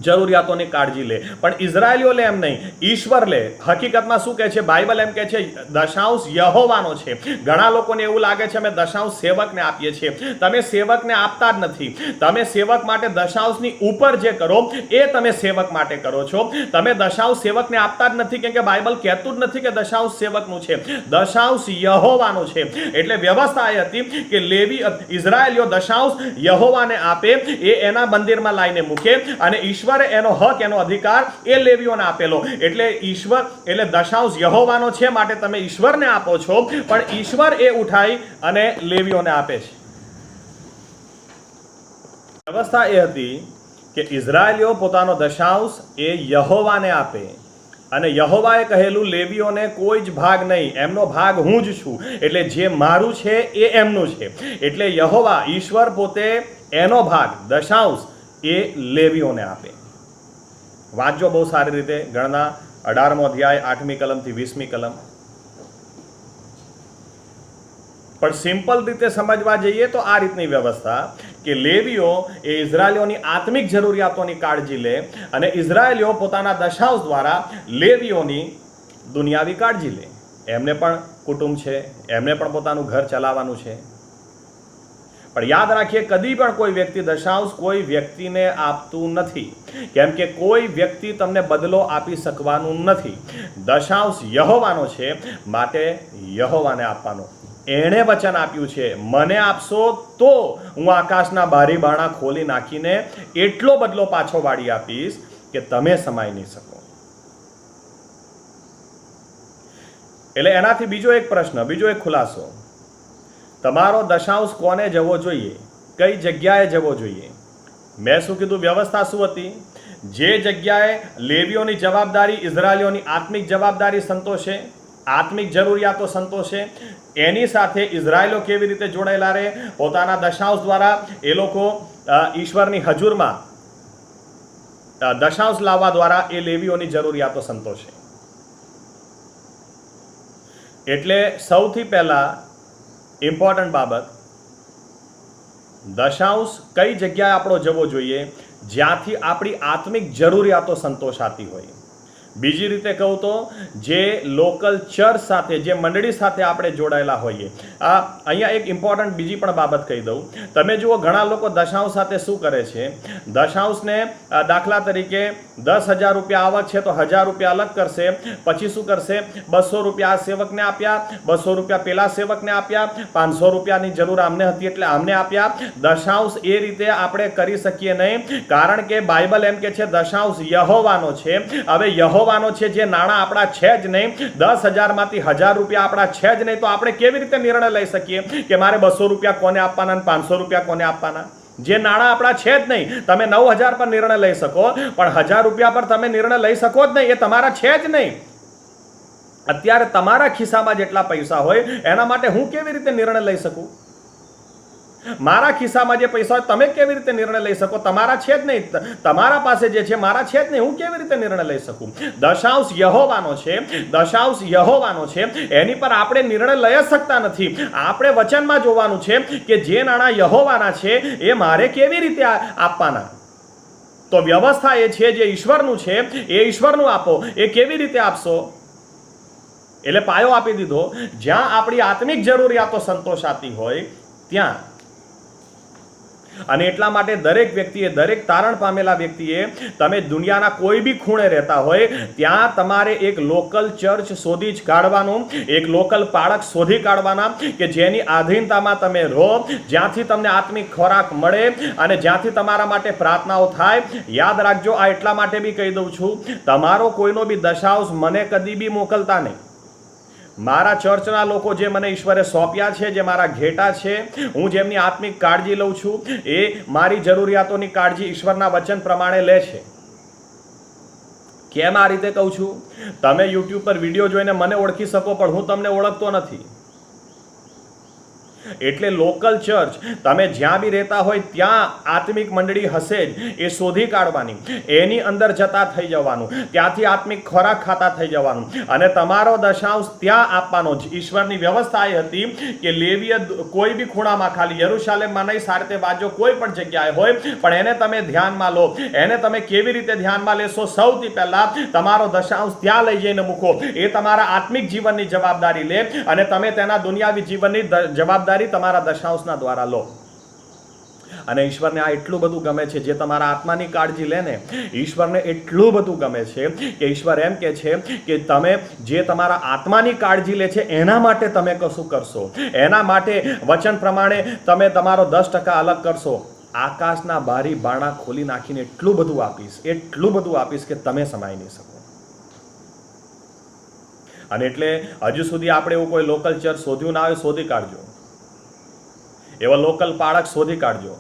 જરૂરિયાતોની કાળજી લે. પણ ઇઝરાયલીઓ લે એમ નહીં, ઈશ્વર લે. હકીકતમાં શું કહે છે બાઇબલ, એમ કહે છે દશાંશ યહોવાનો છે. ઘણા લોકોને એવું લાગે છે અમે દશાંશ સેવકને આપીએ છીએ. તમે સેવકને આપતા જ નથી. તમે સેવક માટે દશાંશની ઉપર જે કરો એ તમે સેવક માટે કરો છો. તમે દશાંશ સેવકને આપતા જ નથી, કેમ કે બાઇબલ કહેતું જ નથી કે દશાંશ સેવકનું છે, દશાંશ યહોવાનું છે. એટલે વ્યવસ્થા એ હતી કે લેવી, ઇઝરાયલીઓ દશાંશ યહોવાને આપે, એ એના મંદિરમાં લાવીને મૂકે, અને ઈશ્વરે એનો હક, એનો અધિકાર એ લેવીઓને આપેલો. એટલે ઈશ્વર, એટલે દશાંશ યહોવાનો છે, માટે તમે ઈશ્વરને આપો છો, પણ ઈશ્વર એ ઉઠાઈ અને લેવીઓને આપે છે. વ્યવસ્થા એ હતી કે ઇઝરાયલીઓ પોતાનો દશાંશ એ યહોવાને આપે, અને યહોવાએ કહેલું લેવીઓને કોઈ જ ભાગ નહીં, એમનો ભાગ હું જ છું. એટલે જે મારું છે એ એમનું છે. એટલે યહોવા, ઈશ્વર પોતે એનો ભાગ દશાંશ એ લેવીઓને આપે. વાંચજો બહુ સારી રીતે. ગણના 18મો અધ્યાય 8મી કલમથી 20મી કલમ. પણ સિમ્પલ રીતે સમજવા જઈએ તો આ રીતની વ્યવસ્થા કે લેવીઓ એ ઇઝરાયલીઓની આત્મિક જરૂરિયાતોની કાળજી લે, અને ઇઝરાયલીઓ પોતાના દશાંશ દ્વારા લેવીઓની દુનિયાવી કાળજી લે. એમને પણ કુટુંબ છે, એમને પણ પોતાનું ઘર ચલાવવાનું છે. પણ યાદ રાખીએ, કદી પણ કોઈ વ્યક્તિ દશાંશ કોઈ વ્યક્તિને આપતું નથી, કેમ કે કોઈ વ્યક્તિ તમને બદલો આપી શકવાનું નથી. દશાંશ યહોવાનો છે, માટે યહોવાને આપવાનો. એણે વચન આપ્યું છે, મને આપશો તો હું આકાશના બારી બારણા ખોલી નાખીને એટલો બદલો પાછો વાળી આપીશ કે તમે સમાઈ નહીં શકો. એટલે એનાથી બીજો એક પ્રશ્ન, બીજો એક ખુલાસો, તમારો દશાંશ કોને જવો જોઈએ, કઈ જગ્યાએ જવો જોઈએ? મેં શું કીધું, વ્યવસ્થા શું હતી? જે જગ્યાએ લેવીઓની જવાબદારી ઇઝરાયલીઓની આત્મિક જવાબદારી સંતોષે આત્મિક જરૂરિયાતો સંતોષે, એની સાથે ઇઝરાયેલો કેવી રીતે જોડાયેલા રહે, પોતાના દશાંશ દ્વારા એ લોકો ઈશ્વરની હજુરમાં દશાંશ લાવવા દ્વારા એ લેવીઓની જરૂરિયાતો સંતોષે. એટલે સૌથી પહેલા ઇમ્પોર્ટન્ટ બાબત, દશાંશ કઈ જગ્યાએ આપણો જવો જોઈએ જ્યાંથી આપણી આત્મિક જરૂરિયાતો સંતોષાતી હોય. બીજી રીતે કહું તો જે લોકલ ચર્ચ સાથે, જે મંડળી સાથે આપણે જોડાયેલા હોઈએ. અહીંયા એક ઇમ્પોર્ટન્ટ બીજી પણ બાબત કહી દઉં. તમે જુઓ, ઘણા લોકો દશાંશ સાથે શું કરે છે, દશાંશને દાખલા તરીકે 10,000 રૂપિયા આવક છે તો 1,000 રૂપિયા અલગ કરશે, પછી શું કરશે, 200 રૂપિયા આ સેવકને આપ્યા, 200 રૂપિયા પેલા સેવકને આપ્યા, 500 રૂપિયાની જરૂર આમને હતી એટલે આમને આપ્યા. દશાંશ એ રીતે આપણે કરી શકીએ નહીં, કારણ કે બાઇબલ એમ કે છે દશાંશ યહોવાનો છે. હવે યહોવાનો છે, જે નાણાં આપણા છે જ નહીં, 10,000 માંથી 1,000 રૂપિયા આપણા છે જ નહીં, તો આપણે કેવી રીતે નિર્ણય લઈ શકીએ કે મારે 200 રૂપિયા કોને આપવાના અને 500 રૂપિયા કોને આપવાના? જે નાણાં આપણા છે જ નહીં. તમે 9,000 પર નિર્ણય લઈ શકો, પણ 1,000 રૂપિયા પર તમે નિર્ણય લઈ શકો જ નહીં, એ તમારા છે જ નહીં. અત્યારે તમારા ખિસ્સામાં જેટલા પૈસા હોય એના માટે હું કેવી રીતે નિર્ણય લઈ શકું? મારા ખિસ્સામાં જે પૈસા હોય તમે કેવી રીતે નિર્ણય લઈ શકો? તમારા છે જ નહીં. તમારા પાસે જે છે મારા છે જ નહીં, હું કેવી રીતે નિર્ણય લઈ શકું? દશાંશ યહોવાનો છે, દશાંશ યહોવાનો છે, એની પર આપણે નિર્ણય લઈ જ શકતા નથી. આપણે વચનમાં જોવાનું છે કે જે નાણાં યહોવાના છે એ મારે કેવી રીતે આપવાના. તો વ્યવસ્થા એ છે જે ઈશ્વરનું છે એ ઈશ્વરનું આપો. એ કેવી રીતે આપશો? એટલે પાયો આપી દીધો. જ્યાં આપણી આત્મિક જરૂરિયાતો સંતોષાતી હોય ત્યાં. અને એટલા માટે દરેક વ્યક્તિએ, દરેક તારણ પામેલા વ્યક્તિએ, તમે દુનિયાના કોઈ બી ખૂણે રહેતા હોય ત્યાં તમારે એક લોકલ ચર્ચ શોધી જ કાઢવાનું, એક લોકલ પાળક શોધી કાઢવાના કે જેની આધીનતામાં તમે રહો, જ્યાંથી તમને આત્મિક ખોરાક મળે અને જ્યાંથી તમારા માટે પ્રાર્થનાઓ થાય. યાદ રાખજો, આ એટલા માટે બી કહી દઉં છું, તમારો કોઈનો બી દશાંશ મને કદી બી મોકલતા નહીં. મારા ચર્ચના લોકો જે મને ઈશ્વરે સોંપ્યા છે, જે મારા ઘેટા છે, હું જેમની આત્મિક કાળજી લઉં છું, એ મારી જરૂરિયાતોની કાળજી ઈશ્વરના વચન પ્રમાણે લે છે. કેમ આ રીતે કહું છું? તમે યુટ્યુબ પર વિડીયો જોઈને મને ઓળખી શકો, પણ હું તમને ઓળખતો નથી. એટલે લોકલ ચર્ચ, તમે જ્યાં બી રહેતા હોય ત્યાં આત્મિક મંડળી હશે જ, એ શોધી કાઢવાની, એની અંદર જતા થઈ જવાનું, ત્યાંથી આત્મિક ખોરાક ખાતા થઈ જવાનું અને તમારો દશાંશ ત્યાં આપવાનો જ. ઈશ્વરની વ્યવસ્થા એ હતી કે લેવીય કોઈ બી ખૂણામાં, ખાલી યરુશાલેમમાં નહીં, સારતે બાજુ કોઈ પણ જગ્યાએ હોય, પણ એને તમે ધ્યાનમાં લો. એને તમે કેવી રીતે ધ્યાનમાં લેશો? સૌથી પહેલા તમારો દશાંશ ત્યાં લઈ જઈને મૂકો. એ તમારા આત્મિક જીવનની જવાબદારી લે અને તમે તેના દુનિયાવી જીવનની જવાબદારી તમારા દશાંશના દ્વારા લો. અને ઈશ્વરને આ એટલું બધું ગમે છે, જે તમારા આત્માની કાળજી લે ને, ઈશ્વરને એટલું બધું ગમે છે કે ઈશ્વર એમ કે છે કે તમે જે તમારા આત્માની કાળજી લે છે એના માટે તમે કશું કરશો, એના માટે વચન પ્રમાણે તમે તમારો 10% અલગ કરશો. આકાશના બારી બારણા ખોલી નાખીને એટલું બધું આપીશ, એટલું બધું આપીશ કે તમે સમાઈ નહીં શકો. અને એટલે હજુ સુધી આપણે એવું કોઈ લોકલ ચર્ચ શોધ્યું ના હોય, શોધી કાઢજો. એવા લોકલ પાળક શોધી કાઢજો.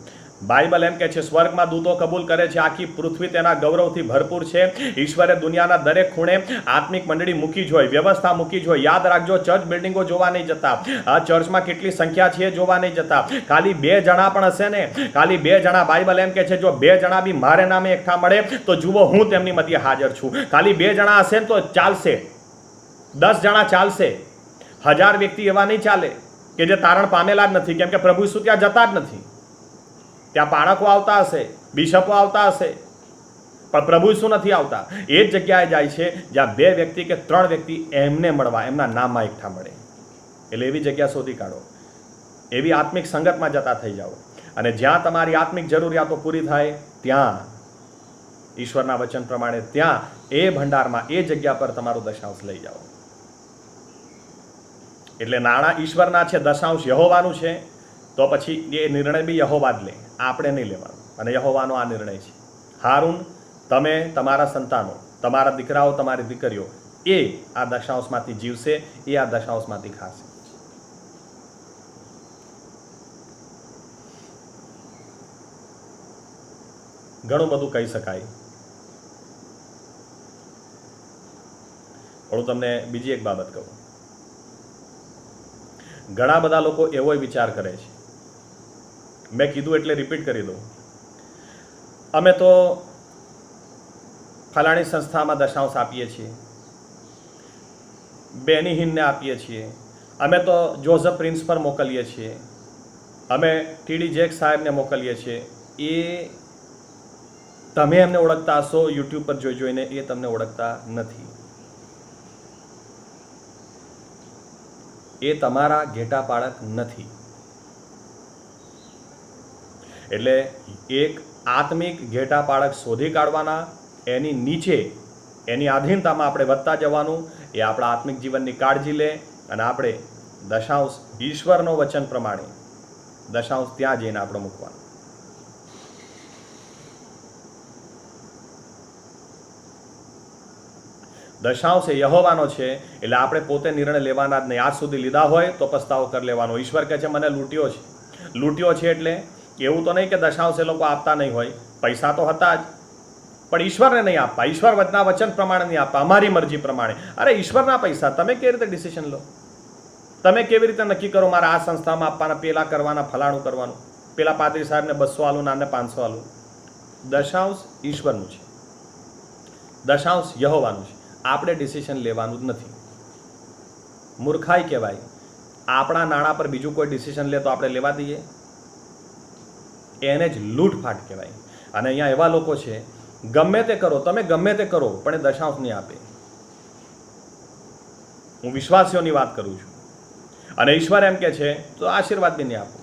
બાઇબલ એમ કે છે સ્વર્ગમાં દૂતો કબૂલ કરે છે, આખી પૃથ્વી તેના ગૌરવથી ભરપૂર છે. ઈશ્વરે દુનિયાના દરેક ખૂણે આત્મિક મંડળી મૂકી જ હોય, વ્યવસ્થા મૂકી જ હોય. યાદ રાખજો, ચર્ચ બિલ્ડિંગો જોવા નહીં જતા, આ ચર્ચમાં કેટલી સંખ્યા છે જોવા નહીં જતા. ખાલી 2 જણા પણ હશે ને, ખાલી 2 જણા, બાઇબલ એમ કે છે જો 2 જણા બી મારે નામે એકઠા મળે તો જુઓ હું તેમની મધ્ય હાજર છું. ખાલી 2 જણા હશે ને તો ચાલશે, 10 જણા ચાલશે, 1000 વ્યક્તિ એવા નહીં ચાલે કે જે તારણ પામેલા જ નથી, કેમ કે પ્રભુ ઈસુ ત્યાં જતા જ નથી. ત્યાં પાળકો આવતા હશે, બિશપો આવતા હશે, પણ પ્રભુ ઈસુ નથી આવતા. એ જ જગ્યાએ જાય છે જ્યાં 2 વ્યક્તિ કે 3 વ્યક્તિ એમને મળવા, એમના નામમાં એકઠા મળે. એટલે એવી જગ્યા શોધી કાઢો, એવી આત્મિક સંગતમાં જતા થઈ જાઓ. અને જ્યાં તમારી આત્મિક જરૂરિયાતો પૂરી થાય ત્યાં ઈશ્વરના વચન પ્રમાણે ત્યાં એ ભંડારમાં, એ જગ્યા પર તમારો દશાંશ લઈ જાઓ. એટલે નાણાં ઈશ્વરના છે, દશાંશ યહોવાનું છે, તો પછી એ નિર્ણય બી યહોવા જ લે, આપણે નહીં લેવાનો. અને યહોવાનો આ નિર્ણય છે. હારૂન, તમે, તમારા સંતાનો, તમારા દીકરાઓ, તમારી દીકરીઓ એ આ દશાંશમાંથી જીવશે, એ આ દશાંશમાંથી ખાશે. ઘણું બધું કહી શકાય, પણ હું તમને બીજી એક બાબત કહું. ઘણા બધા લોકો એવો વિચાર કરે છે, મેં કીધું એટલે રિપીટ કરી દઉં, અમે તો ફલાણી સંસ્થામાં દશાંશ આપીએ છીએ, બેની હિનને આપીએ છીએ, અમે તો જોઝફ પ્રિન્સ પર મોકલીએ છીએ, અમે ટીડી જેક સાહેબને મોકલીએ છીએ. એ તમે એમને ઓળખતા હશો યુટ્યુબ પર જોઈ જોઈને, એ તમને ઓળખતા નથી. એ તમારા ઘેટા પાળક નથી. એટલે એક આત્મિક ઘેટા પાળક શોધી કાઢવાના, એની નીચે એની આધીનતામાં આપણે વધતા જવાનું. એ આપણા આત્મિક જીવનની કાળજી લે અને આપણે દશાંશ ઈશ્વરનો વચન પ્રમાણે દશાંશ ત્યાં જઈને આપણે મૂકવાનું. દશાંશ એ યહોવાનો છે, એટલે આપણે પોતે નિર્ણય લેવાના જ નહીં. આજ સુધી લીધા હોય તો પસ્તાવો કરી લેવાનો. ઈશ્વર કહે છે મને લૂંટ્યો છે. લૂંટ્યો છે એટલે એવું તો નહીં કે દશાંશ એ લોકો આપતા નહીં હોય, પૈસા તો હતા જ, પણ ઈશ્વરને નહીં આપવા, ઈશ્વર વચન પ્રમાણે નહીં આપવા, અમારી મરજી પ્રમાણે. અરે ઈશ્વરના પૈસા તમે કેવી રીતે ડિસિઝન લો? તમે કેવી રીતે નક્કી કરો મારા આ સંસ્થામાં આપવાના, પેલા કરવાના, ફલાણું કરવાનું, પેલા પાદરી સાહેબને 200 આલું, નાને 500 આલું? દશાંશ ઈશ્વરનું છે, દશાંશ યહોવાનું છે. આપણે ડિસિઝન લેવાનું જ નથી. મૂર્ખાઈ કહેવાય. આપણા નાણાં પર બીજું કોઈ ડિસિઝન લે તો આપણે લેવા દઈએ, એને જ લૂંટફાટ કહેવાય. અને અહીંયા એવા લોકો છે, ગમે તે કરો, તમે ગમે તે કરો, પણ એ દશાંશ નહીં આપે. હું વિશ્વાસીઓની વાત કરું છું. અને ઈશ્વર એમ કે છે તો આશીર્વાદ બી નહીં આપો.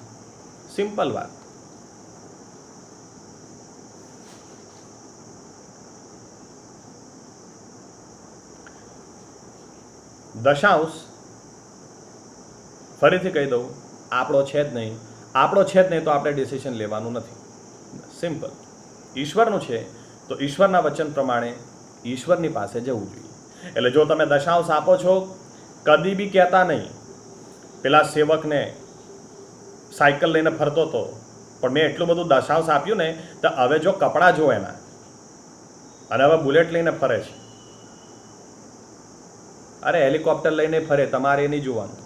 સિમ્પલ વાત. દશાંશ ફરીથી કહી દઉં, આપણો છે જ નહીં. આપણો છે જ નહીં તો આપણે ડિસિઝન લેવાનું નથી. સિમ્પલ. ઈશ્વરનું છે તો ઈશ્વરના વચન પ્રમાણે ઈશ્વરની પાસે જવું જોઈએ. એટલે જો તમે દશાંશ આપો છો, કદી બી કહેતા નહીં પેલા સેવકને સાયકલ લઈને ફરતો હતો, પણ મેં એટલું બધું દશાંશ આપ્યું ને તો હવે જો કપડાં જો એના, અને હવે બુલેટ લઈને ફરે છે. અરે હેલિકોપ્ટર લઈને ફરે, તમારે નહીં જોવાનું.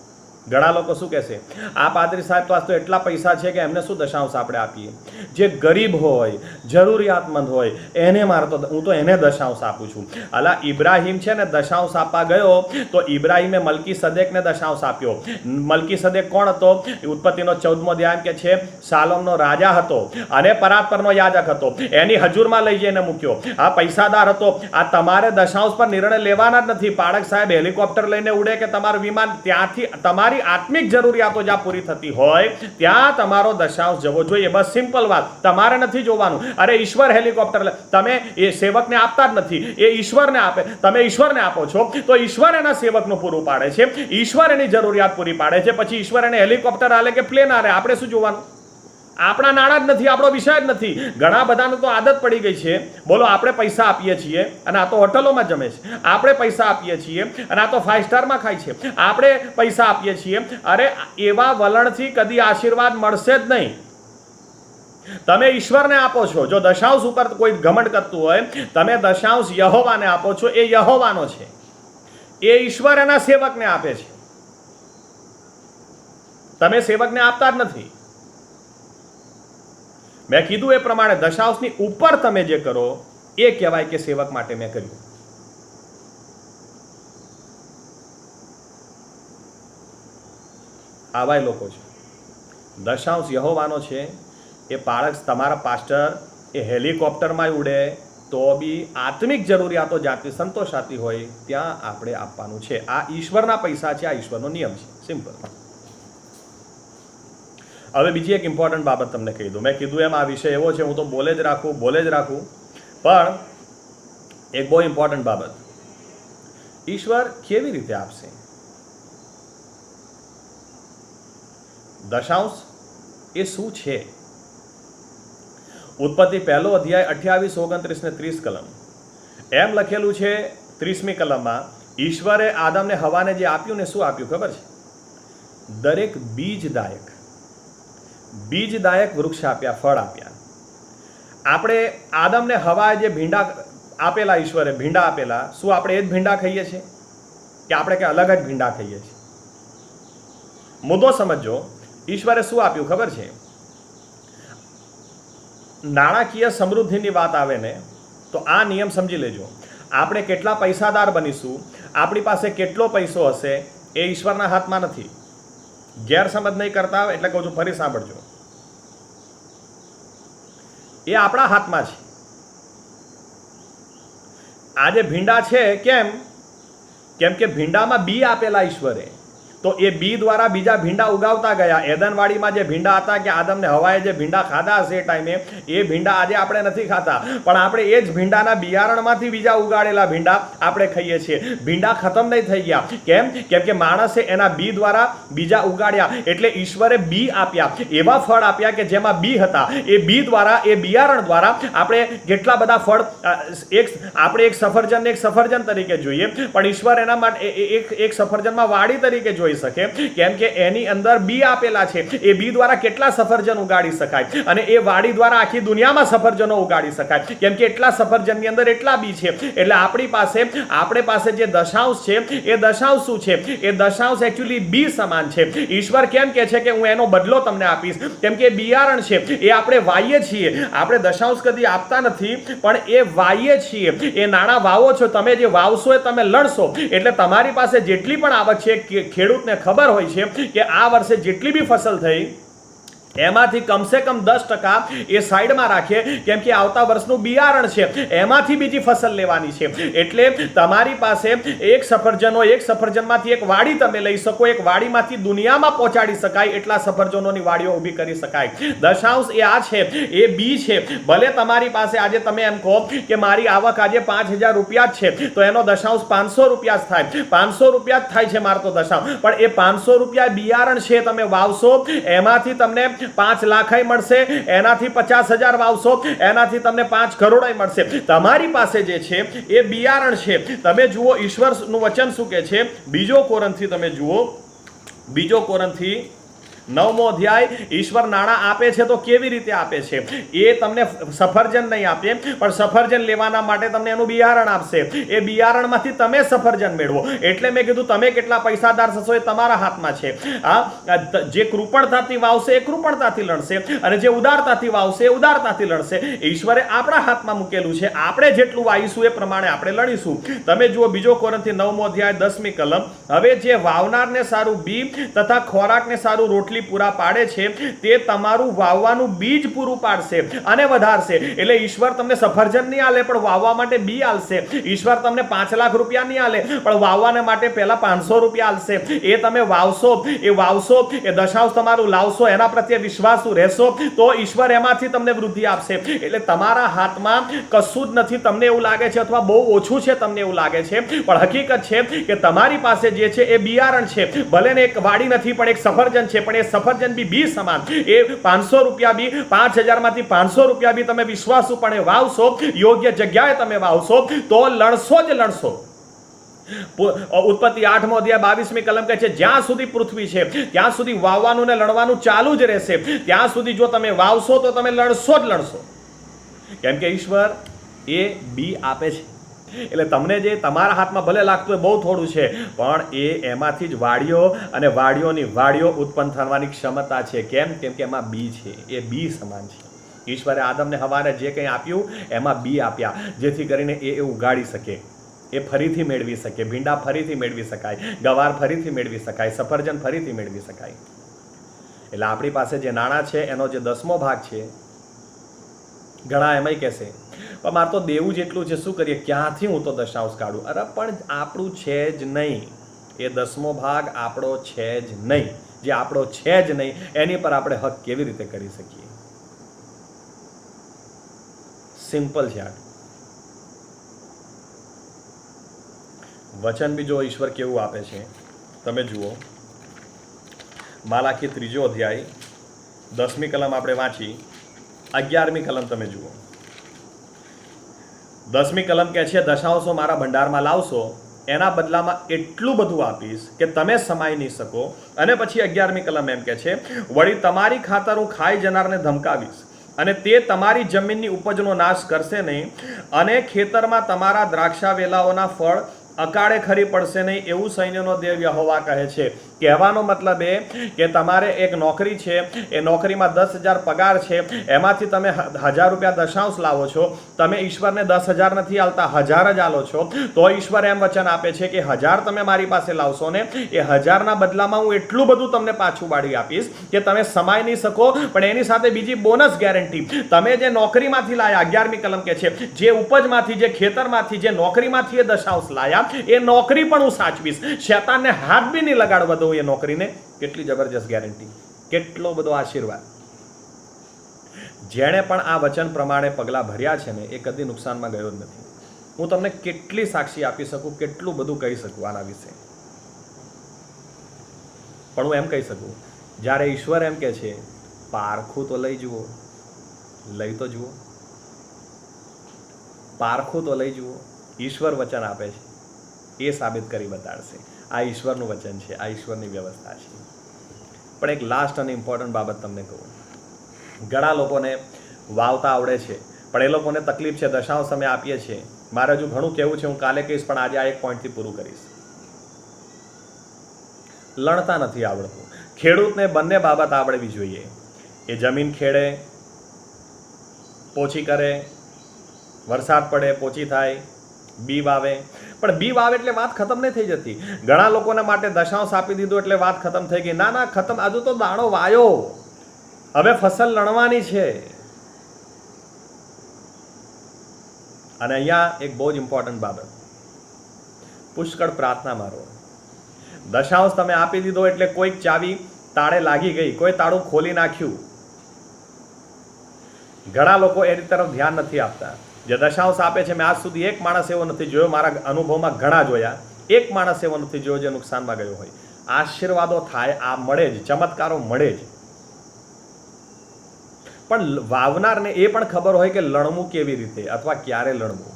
ઘણા લોકો શું કહેશે, આ પાદરી સાહેબ તો આજ તો એટલા પૈસા છે કે એમને શું દશાંશ આપણે આપીએ? જે ગરીબ હોય, જરૂરિયાતમંદ હોય, એને મારે તો હું તો એને દશાંશ આપું છું. અલા ઇબ્રાહિમ છે ને દશાંશ આપવા ગયો તો ઇબ્રાહિમે મલકી સદેકને દશાંશ આપ્યો. મલકી સદેક કોણ હતો? ઉત્પત્તિનો 14મો અધ્યાય કે છે શાલોમનો રાજા હતો અને પરાત્પરનો યાજક હતો. એની હજુરમાં લઈ જઈને મૂક્યો. આ પૈસાદાર હતો. આ તમારે દશાંશ પર નિર્ણય લેવાના જ નથી. પાળક સાહેબ હેલિકોપ્ટર લઈને ઉડે કે તમારું વિમાન, ત્યાંથી તમારી આત્મિક જરૂરિયાતો જ્યાં પૂરી થતી હોય ત્યાં તમારો દશાંશ જવો જોઈએ. બસ સિમ્પલ વાત. તમારે નથી જોવાનું. અરે ઈશ્વર હેલિકોપ્ટર, તમે એ સેવકને આપતા જ નથી, એ ઈશ્વરને આપે. તમે ઈશ્વરને આપો છો તો ઈશ્વર એના સેવકનું પૂરું પાડે છે, ઈશ્વર એની જરૂરિયાત પૂરી પાડે છે. પછી ઈશ્વર એને હેલિકોપ્ટર આલે કે પ્લેન આલે, આપણે શું જોવાનું? આપણા નાણાં જ નથી, આપણો વિષય જ નથી. ઘણા બધાને તો આદત પડી ગઈ છે, બોલો આપણે પૈસા આપીએ છીએ અને આ તો હોટલોમાં જમે છે, આપણે પૈસા આપીએ છીએ અને આ તો 5 સ્ટારમાં ખાય છે, આપણે પૈસા આપીએ છીએ. અરે એવા વલણથી કદી આશીર્વાદ મળશે જ નહીં. તમે ઈશ્વરને આપો છો. જો દશાંશ ઉપર કોઈ ઘમંડ કરતું હોય, તમે દશાંશ યહોવાને આપો છો, એ યહોવાનો છે, એ ઈશ્વર એના સેવકને આપે છે. તમે સેવકને આપતા જ નથી. મેં કીધું એ પ્રમાણે દશાંશની ઉપર તમે જે કરો એ કહેવાય કે સેવક માટે મેં કર્યું. આવા લોકો છે. દશાંશ યહોવાનો છે. એ પાળક, તમારા પાસ્ટર એ હેલિકોપ્ટરમાં ઉડે તો બી આત્મિક જરૂરિયાતો જાતિ સંતોષાતી હોય ત્યાં આપણે આપવાનું છે. આ ઈશ્વરના પૈસા છે, આ ઈશ્વરનો નિયમ છે. સિમ્પલ. હવે બીજી એક ઇમ્પોર્ટન્ટ બાબત તમને કહી દઉં. મેં કીધું એમ આ વિષય એવો છે, હું તો બોલે જ રાખું. પણ એક બહુ ઇમ્પોર્ટન્ટ બાબત, ઈશ્વર કેવી રીતે આપશે? દશાંશ એ શું છે? ઉત્પત્તિ 1લો અધ્યાય 28, 29 ને 30 કલમ એમ લખેલું છે. 30મી કલમમાં ઈશ્વરે આદમને હવાને જે આપ્યું ને શું આપ્યું ખબર છે? દરેક બીજદાયક વૃક્ષ આપ્યા, ફળ આપ્યા. આપણે આદમને હવાએ જે ભીંડા આપેલા, ઈશ્વરે ભીંડા આપેલા, શું આપણે એ જ ભીંડા ખાઈએ છીએ કે આપણે કે અલગ જ ભીંડા ખાઈએ છીએ? મુદ્દો સમજો, ઈશ્વરે શું આપ્યું ખબર છે? નાણાકીય સમૃદ્ધિની વાત આવે ને તો આ નિયમ સમજી લેજો. આપણે કેટલા પૈસાદાર બનીશું, આપણી પાસે કેટલો પૈસો હશે, એ ઈશ્વરના હાથમાં નથી. ગેરસમજ નહીં કરતા, એટલે કહું છું, ફરી સાંભળજો. એ આપણા હાથમાં છે. આજે ભીંડા છે કેમ? કેમ કે ભીંડામાં બી આપેલા ઈશ્વરે, તો એ બી દ્વારા બીજા ભીંડા ઉગાવતા ગયા. એદનવાડીમાં જે ભીંડા હતા, કે આદમને હવાએ જે ભીંડા ખાધા હશે એ ટાઈમે, એ ભીંડા આજે આપણે નથી ખાતા, પણ આપણે એ જ ભીંડાના બિયારણમાંથી બીજા ઉગાડેલા ભીંડા આપણે ખાઈએ છીએ. ભીંડા ખતમ નહીં થઈ ગયા. કેમ? કેમ કે માણસે એના બી દ્વારા બીજા ઉગાડ્યા. એટલે ઈશ્વરે બી આપ્યા, એવા ફળ આપ્યા કે જેમાં બી હતા. એ બી દ્વારા, એ બિયારણ દ્વારા આપણે કેટલા બધા ફળ, આપણે એક સફરજન તરીકે જોઈએ, પણ ઈશ્વર એના માટે એક સફરજનમાં વાડી તરીકે જોઈએ શકે. કેમ કે એની અંદર બી આપેલા છે. એ બી દ્વારા કેટલા સફરજન ઉગાડી શકાય, અને એ વાડી દ્વારા આખી દુનિયામાં સફરજનો ઉગાડી શકાય. કેમ કે એટલા સફરજનની અંદર એટલા બી છે. એટલે આપણી પાસે જે દશાંશ છે, એ દશાંશ શું છે? એ દશાંશ એકચ્યુઅલી બી સમાન છે. ઈશ્વર કેમ કહે છે કે હું એનો બદલો તમને આપીશ? કેમ કે બિયારણ છે, એ આપણે વાઈએ છીએ. આપણે દશાંશ કદી આપતા નથી, પણ એ વાઈએ છીએ. એ નાણાં વાવો છો, તમે જે વાવશો એ તમે લણશો. એટલે તમારી પાસે જેટલી પણ આવક છે, ખેડૂતને ખબર હોય છે કે આ વર્ષે જેટલી બી ફસલ થઈ, એમાંથી કમસે કમ 10% એ સાઈડમાં રાખીએ. કેમ કે આવતા વર્ષનું બિયારણ છે, એમાંથી બીજી ફસલ લેવાની છે. એટલે તમારી પાસે એક સફરજનમાંથી એક વાડી તમે લઈ શકો. એક વાડીમાંથી દુનિયામાં પહોંચાડી શકાય એટલા સફરજનોની વાડીઓ ઊભી કરી શકાય. દશાંશ એ આ છે, એ બી છે. ભલે તમારી પાસે આજે તમે એમ કહો કે મારી આવક આજે 5000 રૂપિયા જ છે, તો એનો દશાંશ 500 રૂપિયા જ થાય. 500 રૂપિયા જ થાય છે મારો તો દશાંશ. પણ એ 500 રૂપિયા બિયારણ છે, તમે વાવશો, એમાંથી તમને 5 લાખ મળશે. એનાથી 50,000 વાવશો, એનાથી તમને 5 કરોડ મળશે. તમારી પાસે જે છે એ બિયારણ છે. તમે જુઓ ઈશ્વરનું વચન શું કહે છે? બીજો કોરંથી તમે જુઓ, બીજો કોરંથી 9મો અધ્યાય. ઈશ્વર નાણાં આપે છે તો કેવી રીતે આપે છે? એ તમને સફરજન નહીં આપે, પણ સફરજન લેવાના માટે તમને એનું બિયારણ આપશે. એ બિયારણમાંથી તમે સફરજન મેળવો. એટલે મેં કીધું તમે કેટલા પૈસાદાર થશો એ તમારા હાથમાં છે. જે કૃપણતાથી વાવશે એ કૃપણતાથી લણશે, અને જે ઉદારતાથી વાવશે એ ઉદારતાથી લણશે. ઈશ્વરે આપણા હાથમાં મૂકેલું છે. આપણે જેટલું વાવીશું એ પ્રમાણે આપણે લણીશું. તમે જુઓ બીજો કોરંથી 9મો અધ્યાય 10મી કલમ. હવે જે વાવનારને સારું બી તથા ખોરાકને સારું રોટલી પૂરા પાડે છે, તે તમારું વાવવાનું બીજ પૂરું પાડશે અને વધારશે. એટલે ઈશ્વર તમને સફરજન નહીં આલે, પણ વાવવા માટે બી આલશે. ઈશ્વર તમને 5 લાખ રૂપિયા નહીં આલે, પણ વાવવાને માટે પહેલા 500 રૂપિયા આલશે. એ તમે વાવશો, એ દશાંશ તમારું લાવશો, એના પ્રત્યે વિશ્વાસુ રહેશો, તો ઈશ્વર એમાંથી તમને વૃદ્ધિ આપશે. એટલે તમારા હાથમાં કશું જ નથી. તમને એવું લાગે છે, અથવા બહુ ઓછું છે તમને એવું લાગે છે, પણ હકીકત છે કે તમારી પાસે જે છે એ બિયારણ છે. ભલે ને એક વાડી નથી, પણ એક સફરજન છે. પણ એ સફરજન બી સમાન. એ 500 રૂપિયા બી, 5000 માંથી 500 રૂપિયા બી તમે વિશ્વાસુપણે વાવશો, યોગ્ય જગ્યાએ તમે વાવશો, તો લણશો જ લણશો. ઉત્પત્તિ 8મો અધ્યાય 22મી કલમ કહે છે, જ્યાં સુધી પૃથ્વી છે ત્યાં સુધી વાવવાનું ને લણવાનું ચાલુ જ રહેશે. ત્યાં સુધી જો તમે વાવશો તો તમે લણશો જ લણશો. કેમ કે ઈશ્વર એ બી આપે છે. એટલે તમને જે તમારા હાથમાં ભલે લાગતું હોય બહુ થોડું છે, પણ એમાંથી જ વાડીઓ અને વાડીઓની વાડીઓ ઉત્પન્ન થવાની ક્ષમતા છે. કેમ? કેમ કે એમાં બી છે. એ બી સમાન છે. ઈશ્વરે આદમને હવારે જે કંઈ આપ્યું એમાં બી આપ્યા, જેથી કરીને એ ઉગાડી શકે, એ ફરીથી મેળવી શકે. ભીંડા ફરીથી મેળવી શકાય, ગવાર ફરીથી મેળવી શકાય, સફરજન ફરીથી મેળવી શકાય. એટલે આપણી પાસે જે નાણાં છે એનો જે 10મો ભાગ છે, ઘણા એમાંય કહેશે પણ મારે તો દેવું જ એટલું છે, શું કરીએ, ક્યાંથી હું તો દશાંશ કાઢું? અરે પણ આપણું છે જ નહીં. એ 10મો ભાગ આપણો છે જ નહીં. જે આપણો છે જ નહીં એની પર આપણે હક કેવી રીતે કરી શકીએ? સિમ્પલ છે. વચન બીજો ઈશ્વર કેવું આપે છે તમે જુઓ. માલાખી 3જો અધ્યાય 10મી કલમ આપણે વાંચી, 11મી કલમ તમે જુઓ. 10મી કલમ કહે છે, દશાંશો મારા ભંડારમાં લાવશો, એના બદલામાં એટલું બધું આપીશ કે તમે સમાઈ નહીં શકો. અને પછી 11મી કલમ એમ કહે છે, વળી તમારી ખાતર હું ખાઈ જનારને ધમકાવીશ, અને તે તમારી જમીનની ઉપજનો નાશ કરશે નહીં, અને ખેતરમાં તમારા દ્રાક્ષા વેલાઓના ફળ અકાળે ખરી પડશે નહીં, એવું સૈન્યનો દેવ યહોવા કહે છે. કહેવાનો મતલબ એ કે તમારે એક નોકરી છે, એ નોકરીમાં 10,000 પગાર છે, એમાંથી તમે 1,000 રૂપિયા દશાંશ લાવો છો, તમે ઈશ્વરને 10,000 નથી આલતા, 1,000 જ આલો છો, તો ઈશ્વર એમ વચન આપે છે કે 1,000 તમે મારી પાસે લાવશો ને એ 1,000ના બદલામાં હું એટલું બધું તમને પાછું વાળી આપીશ કે તમે સમાઈ નહીં શકો. પણ એની સાથે બીજી બોનસ ગેરંટી, તમે જે નોકરીમાંથી લાયા, 11મી કલમ કે છે, જે ઉપજમાંથી, જે ખેતરમાંથી, જે નોકરીમાંથી એ દશાંશ લાયા, એ નોકરી પણ હું સાચવીશ, શેતાનને હાથ બી નહીં લગાડવા દઉં એ નોકરીને. કેટલી જબરજસ્ત ગેરંટી, કેટલો બધો આશીર્વાદ. જેણે પણ આ વચન પ્રમાણે પગલાં ભર્યા છે ને એ કદી નુકસાનમાં ગયો જ નથી. હું તમને કેટલી સાક્ષી આપી શકું, કેટલું બધું કહી શકું આના વિશે. પણ હું એમ કહી શકું, જ્યારે ઈશ્વર એમ કે છે પારખું તો લઈ જુઓ, લઈ તો જુઓ, પારખું તો લઈ જુઓ. ઈશ્વર વચન આપે છે, એ સાબિત કરી બતાડશે. આ ઈશ્વરનું વચન છે, આ ઈશ્વરની વ્યવસ્થા છે. પણ એક લાસ્ટ અને ઇમ્પોર્ટન્ટ બાબત તમને કહું. ઘણા લોકોને વાવતા આવડે છે, પણ એ લોકોને તકલીફ છે, દશાંશ અમે આપીએ છીએ. મારે હજુ ઘણું કહેવું છે, હું કાલે કહીશ, પણ આજે આ એક પોઈન્ટથી પૂરું કરીશ. લણતા નથી આવડતું. ખેડૂતને બંને બાબત આવડવી જોઈએ. એ જમીન ખેડે, પોચી કરે, વરસાદ પડે પોચી થાય, બી વાવે. પણ બી વાવે એટલે વાત ખતમ નહીં થઈ જતી. ઘણા લોકોને માટે દશાંશ આપી દીધું એટલે વાત ખતમ થઈ ગઈ. ના ના, ખતમ. હજુ તો દાણો વાયો, હવે ફસલ લણવાની છે. અને અહીંયા એક બહુ જ ઇમ્પોર્ટન્ટ બાબત, પુષ્કળ પ્રાર્થના મારો. દશાંશ તમે આપી દીધો એટલે કોઈક ચાવી તાળે લાગી ગઈ, કોઈ તાળું ખોલી નાખ્યું. ઘણા લોકો એની તરફ ધ્યાન નથી આપતા. જે દશાંશ આપે છે, મેં આજ સુધી એક માણસ એવો નથી જોયો, મારા અનુભવમાં ઘણા જોયા, એક માણસ એવો નથી જોયો જે નુકસાનમાં ગયો હોય. આશીર્વાદો થાય, આ મળે જ, ચમત્કારો મળે જ. પણ વાવનારને એ પણ ખબર હોય કે લણવું કેવી રીતે અથવા ક્યારે લણવું.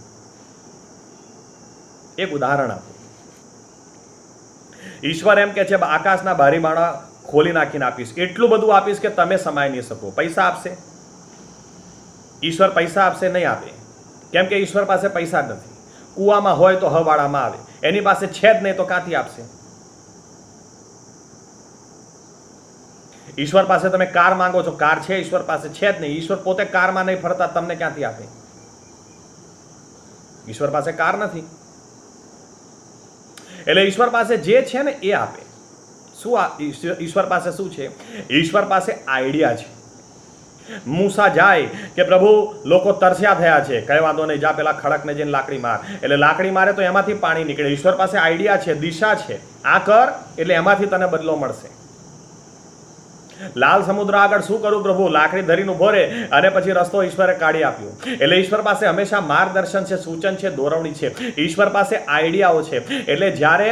એક ઉદાહરણ આપું. ઈશ્વર એમ કે છે આકાશના બારીબાણા ખોલી નાખીને આપીશ, એટલું બધું આપીશ કે તમે સમાઈ નહીં શકો. પૈસા આપશે ઈશ્વર? પૈસા આપશે? નહીં આપે. કેમ કે ઈશ્વર પાસે પૈસા જ નથી. કૂવામાં હોય તો હવાડામાં આવે, એની પાસે છે જ નહીં તો ક્યાંથી આપશે? ઈશ્વર પાસે તમે કાર માંગો છો, કાર છે ઈશ્વર પાસે? છે જ નહીં. ઈશ્વર પોતે કારમાં નહીં ફરતા, તમને ક્યાંથી આપે? ઈશ્વર પાસે કાર નથી. એટલે ઈશ્વર પાસે જે છે ને એ આપે. શું ઈશ્વર પાસે શું છે? ઈશ્વર પાસે આઈડિયા છે. મૂસા જાય કે પ્રભુ લોકો તરસ્યા થયા છે, કઈ વાંધો નહીં, જા પેલા ખડકને જઈને લાકડી માર. એટલે લાકડી મારે તો એમાંથી પાણી નીકળે. ઈશ્વર પાસે આઈડિયા છે, દિશા છે, આ કર એટલે એમાંથી તને બદલો મળશે. લાલ સમુદ્ર આગળ શું કરું પ્રભુ? લાકડી ધરીને ઉભો રહે અને પછી રસ્તો ઈશ્વરે કાઢી આપ્યો. એટલે ઈશ્વર પાસે હંમેશા માર્ગદર્શન છે, સૂચન છે, દોરવણી છે. ઈશ્વર પાસે આઈડિયાઓ છે. એટલે જ્યારે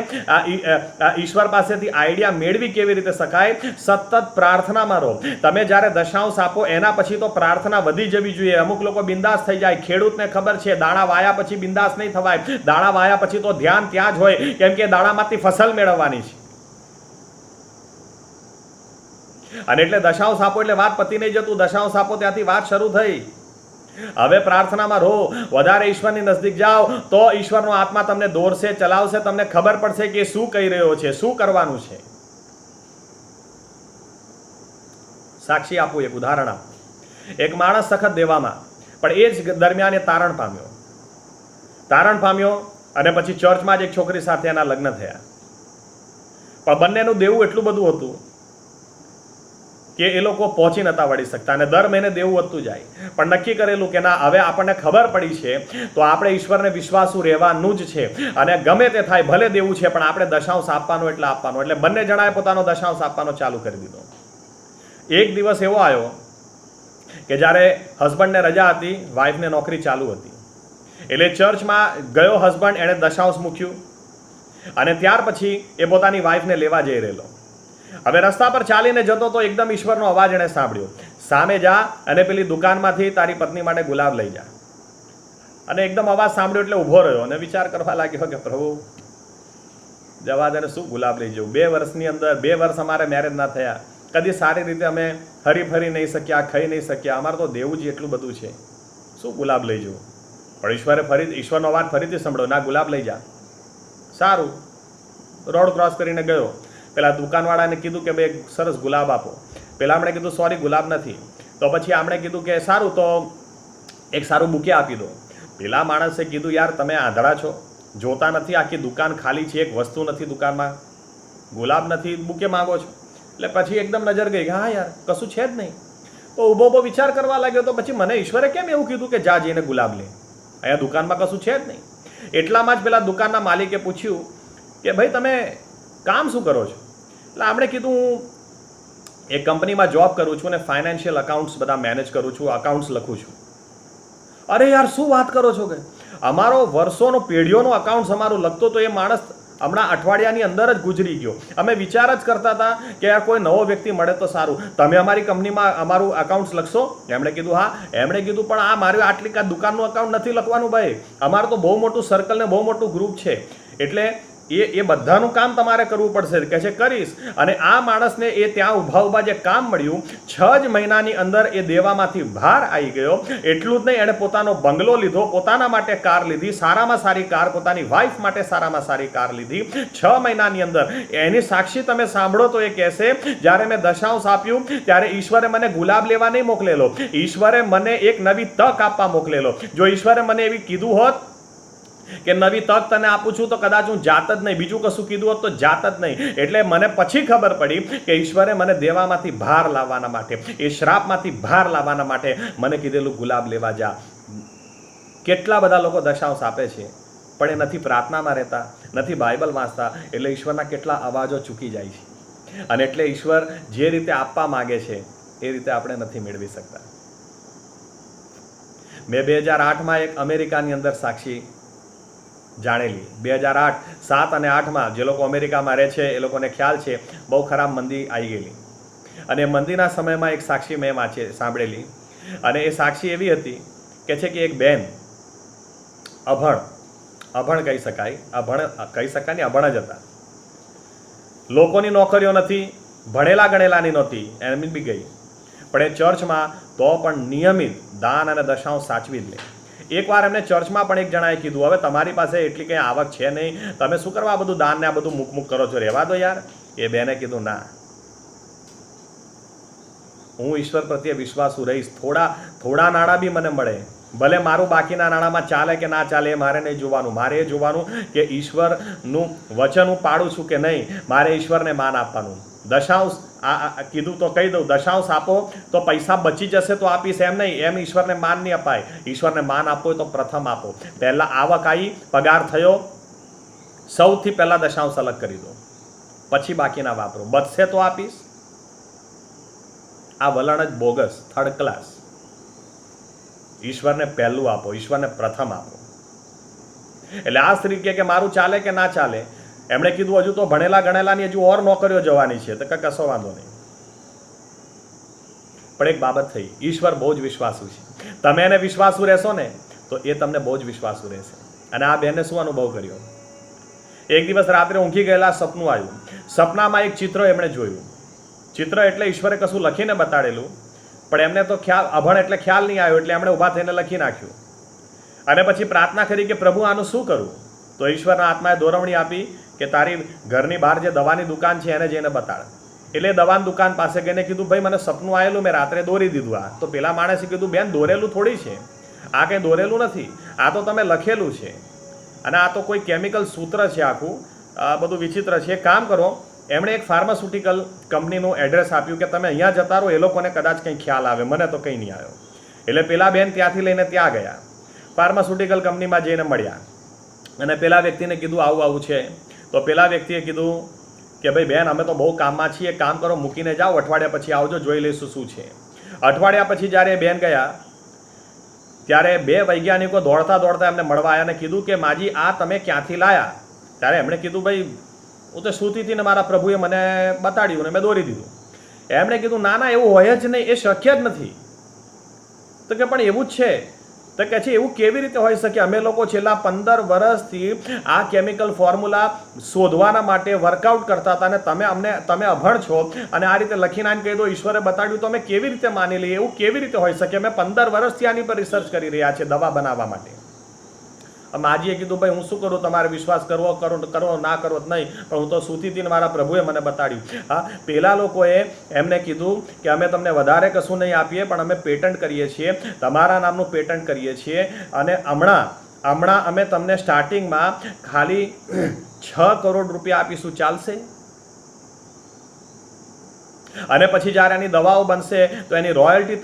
ઈશ્વર પાસેથી આઈડિયા મેળવી કેવી રીતે શકાય? સતત પ્રાર્થનામાં રહો. તમે જ્યારે દશાંશ આપો એના પછી તો પ્રાર્થના વધી જવી જોઈએ. અમુક લોકો બિંદાસ થઈ જાય. ખેડૂતને ખબર છે દાણા વાયા પછી બિંદાસ નહીં થવાય. દાણા વાયા પછી તો ધ્યાન ત્યાં જ હોય, કેમ કે દાણામાંથી ફસલ મેળવવાની છે. અને એટલે દશાંશ આપો એટલે વાત પતી નહીં જતું. દશાંશ આપો ત્યાંથી વાત શરૂ થઈ. હવે પ્રાર્થનામાં રહો, વધારે ઈશ્વરની નજદીક જાઓ તો ઈશ્વરનો આત્મા તમને દોરશે, ચલાવશે. તમને ખબર પડશે કે શું કહી રહ્યો છે, શું કરવાનું છે. સાક્ષી આપું, એક ઉદાહરણ આપું. એક માણસ સખત દેવામાં, પણ એ જ દરમિયાન એ તારણ પામ્યો અને પછી ચર્ચમાં જ એક છોકરી સાથે એના લગ્ન થયા. પણ બંનેનું દેવું એટલું બધું હતું કે એ લોકો પહોંચી નતા વળી શકતા અને દર મહિને દેવું વધતું જાય. પણ નક્કી કરેલું કે ના, હવે આપણને ખબર પડી છે તો આપણે ઈશ્વરને વિશ્વાસુ રહેવાનું જ છે. અને ગમે તે થાય, ભલે દેવું છે પણ આપણે દશાંશ આપવાનો એટલે આપવાનો. એટલે બંને જણાએ પોતાનો દશાંશ આપવાનો ચાલુ કરી દીધો. એક દિવસ એવો આવ્યો કે જ્યારે હસબન્ડને રજા હતી, વાઈફને નોકરી ચાલુ હતી. એટલે ચર્ચમાં ગયો હસબન્ડ, એણે દશાંશ મૂક્યું અને ત્યાર પછી એ પોતાની વાઈફને લેવા જઈ રહેલો. હવે રસ્તા પર ચાલીને જતો તો એકદમ ઈશ્વરનો અવાજ એણે સાંભળ્યો, સામે જા અને પેલી દુકાનમાંથી તારી પત્ની માટે ગુલાબ લઈ જા. અને એકદમ અવાજ સાંભળ્યો એટલે ઊભો રહ્યો અને વિચાર કરવા લાગ્યો કે પ્રભુ જવા દે, શું ગુલાબ લઈ જવું? 2 વર્ષની અંદર 2 વર્ષ અમારે મેરેજ ના થયા, કદી સારી રીતે અમે હરીફરી નહીં શક્યા, ખાઈ નહીં શક્યા. અમારે તો દેવું જ એટલું બધું છે, શું ગુલાબ લઈ જવું? પણ ઈશ્વરનો અવાજ ફરીથી સાંભળ્યો, ના ગુલાબ લઈ જા. સારું, રોડ ક્રોસ કરીને ગયો. પેલા દુકાનવાળાને કીધું કે ભાઈ એક સરસ ગુલાબ આપો. પેલા આપણે કીધું સોરી ગુલાબ નથી. તો પછી આપણે કીધું કે સારું તો એક સારું બુકે આપી દો. પેલા માણસે કીધું યાર તમે આંધળા છો, જોતા નથી આખી દુકાન ખાલી છે, એક વસ્તુ નથી દુકાનમાં, ગુલાબ નથી, બુકે માગો છો. એટલે પછી એકદમ નજર ગઈ કે હા યાર કશું છે જ નહીં. તો ઊભો વિચાર કરવા લાગ્યો. તો પછી મને ઈશ્વરે કેમ એવું કીધું કે જા જઈને ગુલાબ લે, અહીંયા દુકાનમાં કશું છે જ નહીં. એટલામાં જ પેલા દુકાનના માલિકે પૂછ્યું કે ભાઈ તમે કામ શું કરો છો? એટલે આપણે કીધું હું એક કંપનીમાં જોબ કરું છું અને ફાઇનાન્શિયલ અકાઉન્ટ્સ બધા મેનેજ કરું છું, અકાઉન્ટ્સ લખું છું. અરે યાર શું વાત કરો છો કે અમારો વર્ષોનો પેઢીઓનો અકાઉન્ટ્સ અમારું લખતો તો એ માણસ હમણાં અઠવાડિયાની અંદર જ ગુજરી ગયો. અમે વિચાર જ કરતા હતા કે યાર કોઈ નવો વ્યક્તિ મળે તો સારું, તમે અમારી કંપનીમાં અમારું અકાઉન્ટ્સ લખશો? એમણે કીધું હા. એમણે કીધું પણ આ મારી આટલી દુકાનનું અકાઉન્ટ નથી લખવાનું ભાઈ, અમારું તો બહુ મોટું સર્કલ ને બહુ મોટું ગ્રુપ છે, એટલે એ બધાનું કામ તમારે કરવું પડશે. કે છે કરીશ. અને આ માણસને એ ત્યાં ઊભા જે કામ મળ્યું, 6 જ મહિનાની અંદર એ દેવામાંથી બહાર આવી ગયો. એટલું જ નહીં, એણે પોતાનો બંગલો લીધો, પોતાના માટે કાર લીધી, સારામાં સારી કાર, પોતાની વાઈફ માટે સારામાં સારી કાર લીધી 6 મહિનાની અંદર. એની સાક્ષી તમે સાંભળો તો એ કહેશે જ્યારે મેં દશાંશ આપ્યું ત્યારે ઈશ્વરે મને ગુલાબ લેવા નહીં મોકલેલો, ઈશ્વરે મને એક નવી તક આપવા મોકલેલો. જો ઈશ્વરે મને એવી કીધું હોત કે નવી તક તને આપું છું તો કદાચ હું જાત જ નહીં, બીજું કશું કીધું હોત તો જાત જ નહીં. એટલે મને પછી ખબર પડી કે ઈશ્વરે મને દેવામાંથી બહાર લાવવાના માટે, એ શ્રાપમાંથી બહાર લાવવાના માટે મને કીધેલું ગુલાબ લેવા જા. કેટલા બધા લોકો દશાંશ આપે છે પણ એ નથી પ્રાર્થનામાં રહેતા, નથી બાઇબલ વાંચતા, એટલે ઈશ્વરના કેટલા અવાજો ચૂકી જાય છે. અને એટલે ઈશ્વર જે રીતે આપવા માગે છે એ રીતે આપણે નથી મેળવી શકતા. મેં 2008માં એક અમેરિકાની અંદર સાક્ષી જાણેલી. 2008, 7 અને 8માં જે લોકો અમેરિકામાં રહે છે એ લોકોને ખ્યાલ છે બહુ ખરાબ મંદી આવી ગયેલી. અને મંદીના સમયમાં એક સાક્ષી મેં સાંભળેલી. અને એ સાક્ષી એવી હતી કે છે કે એક બેન અભણ કહી શકાય, અભણ જ હતા. લોકોની નોકરીઓ નથી, ભણેલા ગણેલાની નહોતી, એમની બી ગઈ, પણ એ ચર્ચમાં તો પણ નિયમિત દાન અને દશાંશ સાચવી જ લે. એકવાર એમને ચર્ચમાં પણ એક જણાએ કીધું હવે તમારી પાસે એટલી કંઈ આવક છે નહીં, તમે શું કરવા આ બધું દાન ને આ બધું મુક કરો છો, રહેવા દો યાર. એ બેને કીધું ના, હું ઈશ્વર પ્રત્યે વિશ્વાસુ રહીશ. થોડા નાણાં બી મને મળે, ભલે મારું બાકીના નાણાંમાં ચાલે કે ના ચાલે એ મારે નહીં જોવાનું. મારે એ જોવાનું કે ઈશ્વરનું વચન હું પાડું છું કે નહીં, મારે ઈશ્વરને માન આપવાનું. દશાંશ કીધું તો કહી દઉં, દશાંશ આપો તો પૈસા બચી જશે તો આપીશ એમ નહીં, એમ ઈશ્વરને માન નહીં અપાય. ઈશ્વરને માન આપો તો પ્રથમ આપો. પહેલાં આવક આવી, પગાર થયો, સૌથી પહેલાં દશાંશ અલગ કરી દો, પછી બાકીના વાપરો. બચશે તો આપીશ. આ વલણ જ બોગસ, થર્ડ ક્લાસ. ઈશ્વરને પહેલું આપો, ઈશ્વરને પ્રથમ આપો. એટલે આ સ્ત્રી કે મારું ચાલે કે ના ચાલે, એમણે કીધું હજુ તો ભણેલા ગણેલાની હજુ ઓર નોકરીઓ જવાની છે, તો કશો વાંધો નહીં. પણ એક બાબત થઈ, ઈશ્વર બહુ જ વિશ્વાસુ છે. તમે એને વિશ્વાસુ રહેશો ને તો એ તમને બહુ જ વિશ્વાસુ રહેશે. અને આ બેને શું અનુભવ કર્યો? એક દિવસ રાત્રે ઊંઘી ગયેલા સપનું આવ્યું. સપનામાં એક ચિત્ર એમણે જોયું. ચિત્ર એટલે ઈશ્વરે કશું લખીને બતાડેલું, પણ એમને તો અભણ એટલે ખ્યાલ નહીં આવ્યો, એટલે એમણે ઊભા થઈને લખી નાખ્યું. અને પછી પ્રાર્થના કરી કે પ્રભુ આનું શું કરું? તો ઈશ્વરના આત્માએ દોરવણી આપી કે તારી ઘરની બહાર જે દવાની દુકાન છે એને જઈને બતાડ. એટલે દવાની દુકાન પાસે ગઈને કીધું ભાઈ મને સપનું આવેલું, મેં રાત્રે દોરી દીધું. આ તો પેલા માણસે કીધું બેન દોરેલું થોડી છે, આ કંઈ દોરેલું નથી, આ તો તમે લખેલું છે. અને આ તો કોઈ કેમિકલ સૂત્ર છે, આખું બધું વિચિત્ર છે. એક કામ કરો, એમણે એક ફાર્માસ્યુટિકલ કંપનીનું એડ્રેસ આપ્યું કે તમે અહીંયા જતા રહો, એ લોકોને કદાચ કંઈ ખ્યાલ આવે, મને તો કંઈ નહીં આવ્યો. એટલે પેલા બેન ત્યાંથી લઈને ત્યાં ગયા, ફાર્માસ્યુટિકલ કંપનીમાં જઈને મળ્યા અને પેલા વ્યક્તિને કીધું આવું આવું છે. તો પેલા વ્યક્તિએ કીધું કે ભાઈ બેન અમે તો બહુ કામમાં છીએ, કામ કરો મૂકીને જાઓ, અઠવાડિયા પછી આવજો, જોઈ લઈશું શું છે. અઠવાડિયા પછી જ્યારે બેન ગયા ત્યારે 2 વૈજ્ઞાનિકો દોડતા દોડતા એમને મળવા આવ્યા અને કીધું કે માજી આ તમે ક્યાંથી લાયા? ત્યારે એમણે કીધું ભાઈ હું તો સૂતી હતી ને મારા પ્રભુએ મને બતાડ્યું ને મેં દોરી દીધું. એમણે કીધું ના ના એવું હોય જ નહીં, એ શક્ય જ નથી. તો કે પણ એવું જ છે. તો કે છે એવું કેવી રીતે હોઈ શકે? અમે લોકો છેલ્લા 15 વર્ષથી આ કેમિકલ ફોર્મ્યુલા શોધવાના માટે વર્કઆઉટ કરતા હતા અને તમે અભણ છો અને આ રીતે લખીને આને કહી દો ઈશ્વરે બતાડ્યું તો અમે કેવી રીતે માની લઈએ? એવું કેવી રીતે હોઈ શકે? અમે 15 વર્ષથી આની પર રિસર્ચ કરી રહ્યા છીએ દવા બનાવવા માટે. માજીએ કીધું ભાઈ હું શું કરું, તમારે વિશ્વાસ કરવો કરો ના કરવો નહીં, પણ હું તો સૂતી હતી ને મારા પ્રભુએ મને બતાડ્યું. હા, પેલા લોકોએ એમને કીધું કે અમે તમને વધારે કશું નહીં આપીએ, પણ અમે પેટન્ટ કરીએ છીએ, તમારા નામનું પેટન્ટ કરીએ છીએ, અને હમણાં અમે તમને સ્ટાર્ટિંગમાં ખાલી 6 કરોડ રૂપિયા આપીશું, ચાલશે? અને પછી જ્યારે એની દવાઓ બનશે તો એની રોયલ્ટી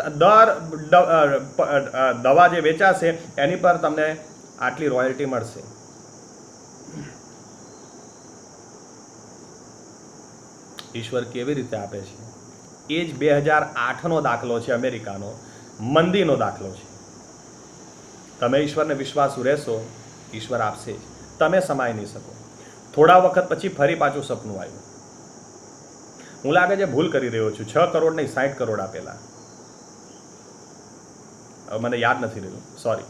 દવા જે વેચાશે એની પર તમને આટલી રોયલ્ટી મળશે. ઈશ્વર કેવી રીતે આપે છે? એ જ 2008નો દાખલો છે, અમેરિકાનો મંદીનો દાખલો છે. તમે ઈશ્વરને વિશ્વાસુ રહેશો, ઈશ્વર આપશે જ. તમે સમાઈ નહીં શકો. થોડા વખત પછી ફરી પાછું સપનું આવ્યું. હું લાગે છે ભૂલ કરી રહ્યો છું, 6 કરોડ નહીં 60 કરોડ આપેલા, મને યાદ નથી રહ્યું, સોરી.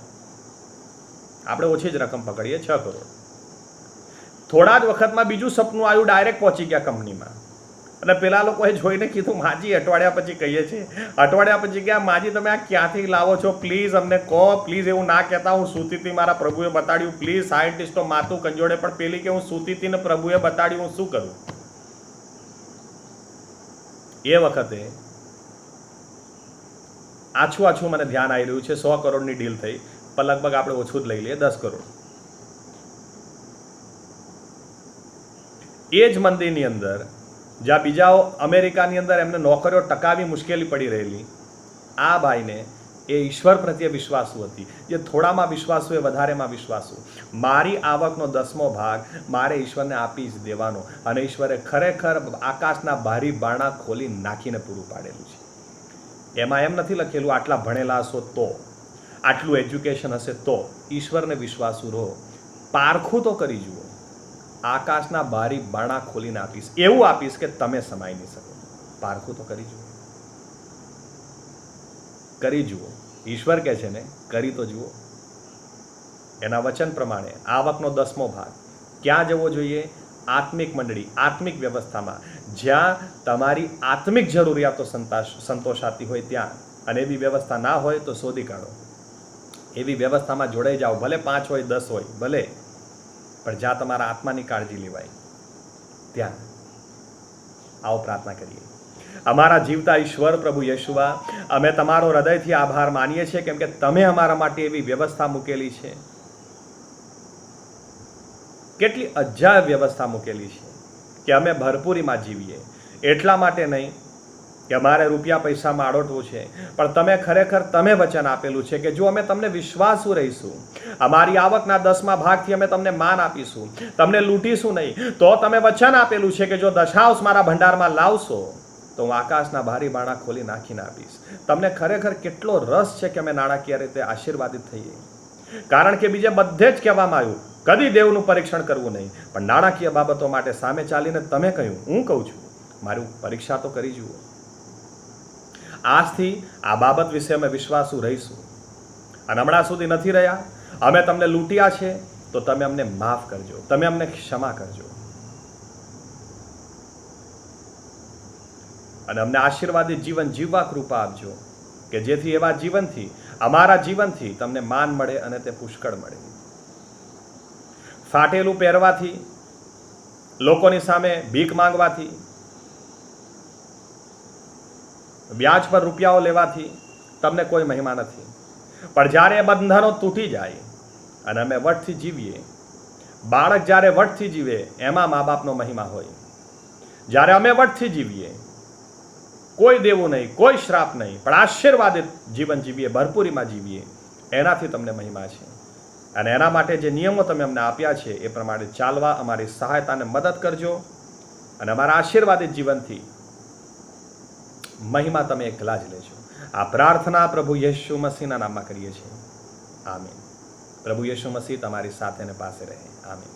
આપણે ઓછી જ રકમ પકડીએ, 6 કરોડ. થોડા જ વખતમાં બીજું સપનું આવ્યું, ડાયરેક્ટ પહોંચી ગયા કંપનીમાં. અને પેલા લોકોએ જોઈને કીધું માજી અઠવાડિયા પછી કહીએ છીએ. અઠવાડિયા પછી ગયા, માજી તમે આ ક્યાંથી લાવો છો, પ્લીઝ અમને કહો, પ્લીઝ એવું ના કહેતા, હું સૂતી હતી મારા પ્રભુએ બતાડ્યું, પ્લીઝ. સાયન્ટિસ્ટો માથું કંજોડે, પણ પેલી કે હું સૂતી હતી ને પ્રભુએ બતાડ્યું, હું શું કરું? એ વખતે આછું મને ધ્યાન આવી રહ્યું છે, 100 કરોડની ડીલ થઈ, પણ લગભગ આપણે ઓછું જ લઈ લઈએ, 10 કરોડ. એ જ મંદિરની અંદર જ્યાં બીજાઓ અમેરિકાની અંદર એમને નોકરીઓ ટકાવી મુશ્કેલી પડી રહેલી, આ ભાઈને એ ઈશ્વર પ્રત્યે વિશ્વાસુ હતી. જે થોડામાં વિશ્વાસુ એ વધારેમાં વિશ્વાસુ. મારી આવકનો 10મો ભાગ મારે ઈશ્વરને આપી જ દેવાનો, અને ઈશ્વરે ખરેખર આકાશના બારી બારણા ખોલી નાખીને પૂરું પાડેલું છે. એમાં એમ નથી લખેલું આટલા ભણેલા હશો તો, આટલું એજ્યુકેશન હશે તો. ઈશ્વરને વિશ્વાસુ રહો, પારખું તો કરી જુઓ, આકાશના બારી બારણા ખોલીને આપીશ, એવું આપીશ કે તમે સમાઈ નહીં શકો. પારખું તો કરી જુઓ, કરી જુઓ. ઈશ્વર કહે છે ને, કરી તો જુઓ. એના વચન પ્રમાણે આવકનો 10મો ભાગ ક્યાં જવો જોઈએ? આત્મિક મંડળી, આત્મિક વ્યવસ્થામાં, જ્યાં તમારી આત્મિક જરૂરિયાતો સંતોષાતી હોય ત્યાં. અને એવી વ્યવસ્થા ના હોય તો શોધી કાઢો. એવી વ્યવસ્થામાં જોડાઈ જાઓ, ભલે 5 હોય 10 હોય ભલે, પણ જ્યાં તમારા આત્માની કાળજી લેવાય ત્યાં. આવો પ્રાર્થના કરીએ. અમારા જીવતા ઈશ્વર પ્રભુ યેશુઆ, અમે તમારો હૃદયથી આભાર માનીએ છીએ, કેમ કે તમે અમારા માટે એવી વ્યવસ્થા મૂકેલી છે. કેટલી અજાયબ વ્યવસ્થા મૂકેલી છે કે અમે ભરપૂરીમાં જીવીએ. એટલા માટે નહીં કે અમારે રૂપિયા પૈસામાં આડોટવું છે, પણ તમે ખરેખર તમે વચન આપેલું છે કે જો અમે તમને વિશ્વાસુ રહીશું, અમારી આવકના 10મા ભાગથી અમે તમને માન આપીશું, તમને લૂંટીશું નહીં, તો તમે વચન આપેલું છે કે જો દશાંશ મારા ભંડારમાં લાવશો તો હું આકાશના બારી બારણા ખોલી નાખીને આપીશ. તમને ખરેખર કેટલો રસ છે કે અમે નાણાકીય રીતે આશીર્વાદિત થઈએ, કારણ કે બીજે બધે જ કહેવામાં આવ્યું કદી દેવનું પરીક્ષણ કરવું નહીં, પણ નાણાકીય બાબતો માટે સામે ચાલીને તમે કહ્યું, હું કહું છું મારું પરીક્ષા તો કરી જુઓ. આજથી આ બાબત વિશે અમે વિશ્વાસુ રહીશું, અને હમણાં સુધી નથી રહ્યા, અમે તમને લૂંટ્યા છે તો તમે અમને માફ કરજો, તમે અમને ક્ષમા કરજો, અને અમને આશીર્વાદિત જીવન જીવવા કૃપા આપજો, કે જેથી એવા જીવનથી, અમારા જીવનથી તમને માન મળે અને તે પુષ્કળ મળે. ફાટેલું પહેરવાથી, લોકોની સામે ભીખ માંગવાથી, વ્યાજ પર રૂપિયાઓ લેવાથી તમને કોઈ મહિમા નથી. પણ જ્યારે એ બંધનો તૂટી જાય અને અમે વટથી જીવીએ, બાળક જ્યારે વટથી જીવે એમાં મા બાપનો મહિમા હોય. જ્યારે અમે વટથી જીવીએ, કોઈ દેવું નહીં, કોઈ શ્રાપ નહીં, પણ આશીર્વાદિત જીવન જીવીએ, ભરપૂરીમાં જીવીએ, એનાથી તમને મહિમા છે. અને એના માટે જે નિયમો તમે અમને આપ્યા છે એ પ્રમાણે ચાલવા અમારી સહાયતાને મદદ કરજો, અને અમારા આશીર્વાદિત જીવનથી મહિમા તમે એકલા જ લેજો. આ પ્રાર્થના પ્રભુ યેશુ મસીહના નામમાં કરીએ છીએ. આમીન. પ્રભુ યેશુ મસીહ તમારી સાથે ને પાસે રહે. આમીન.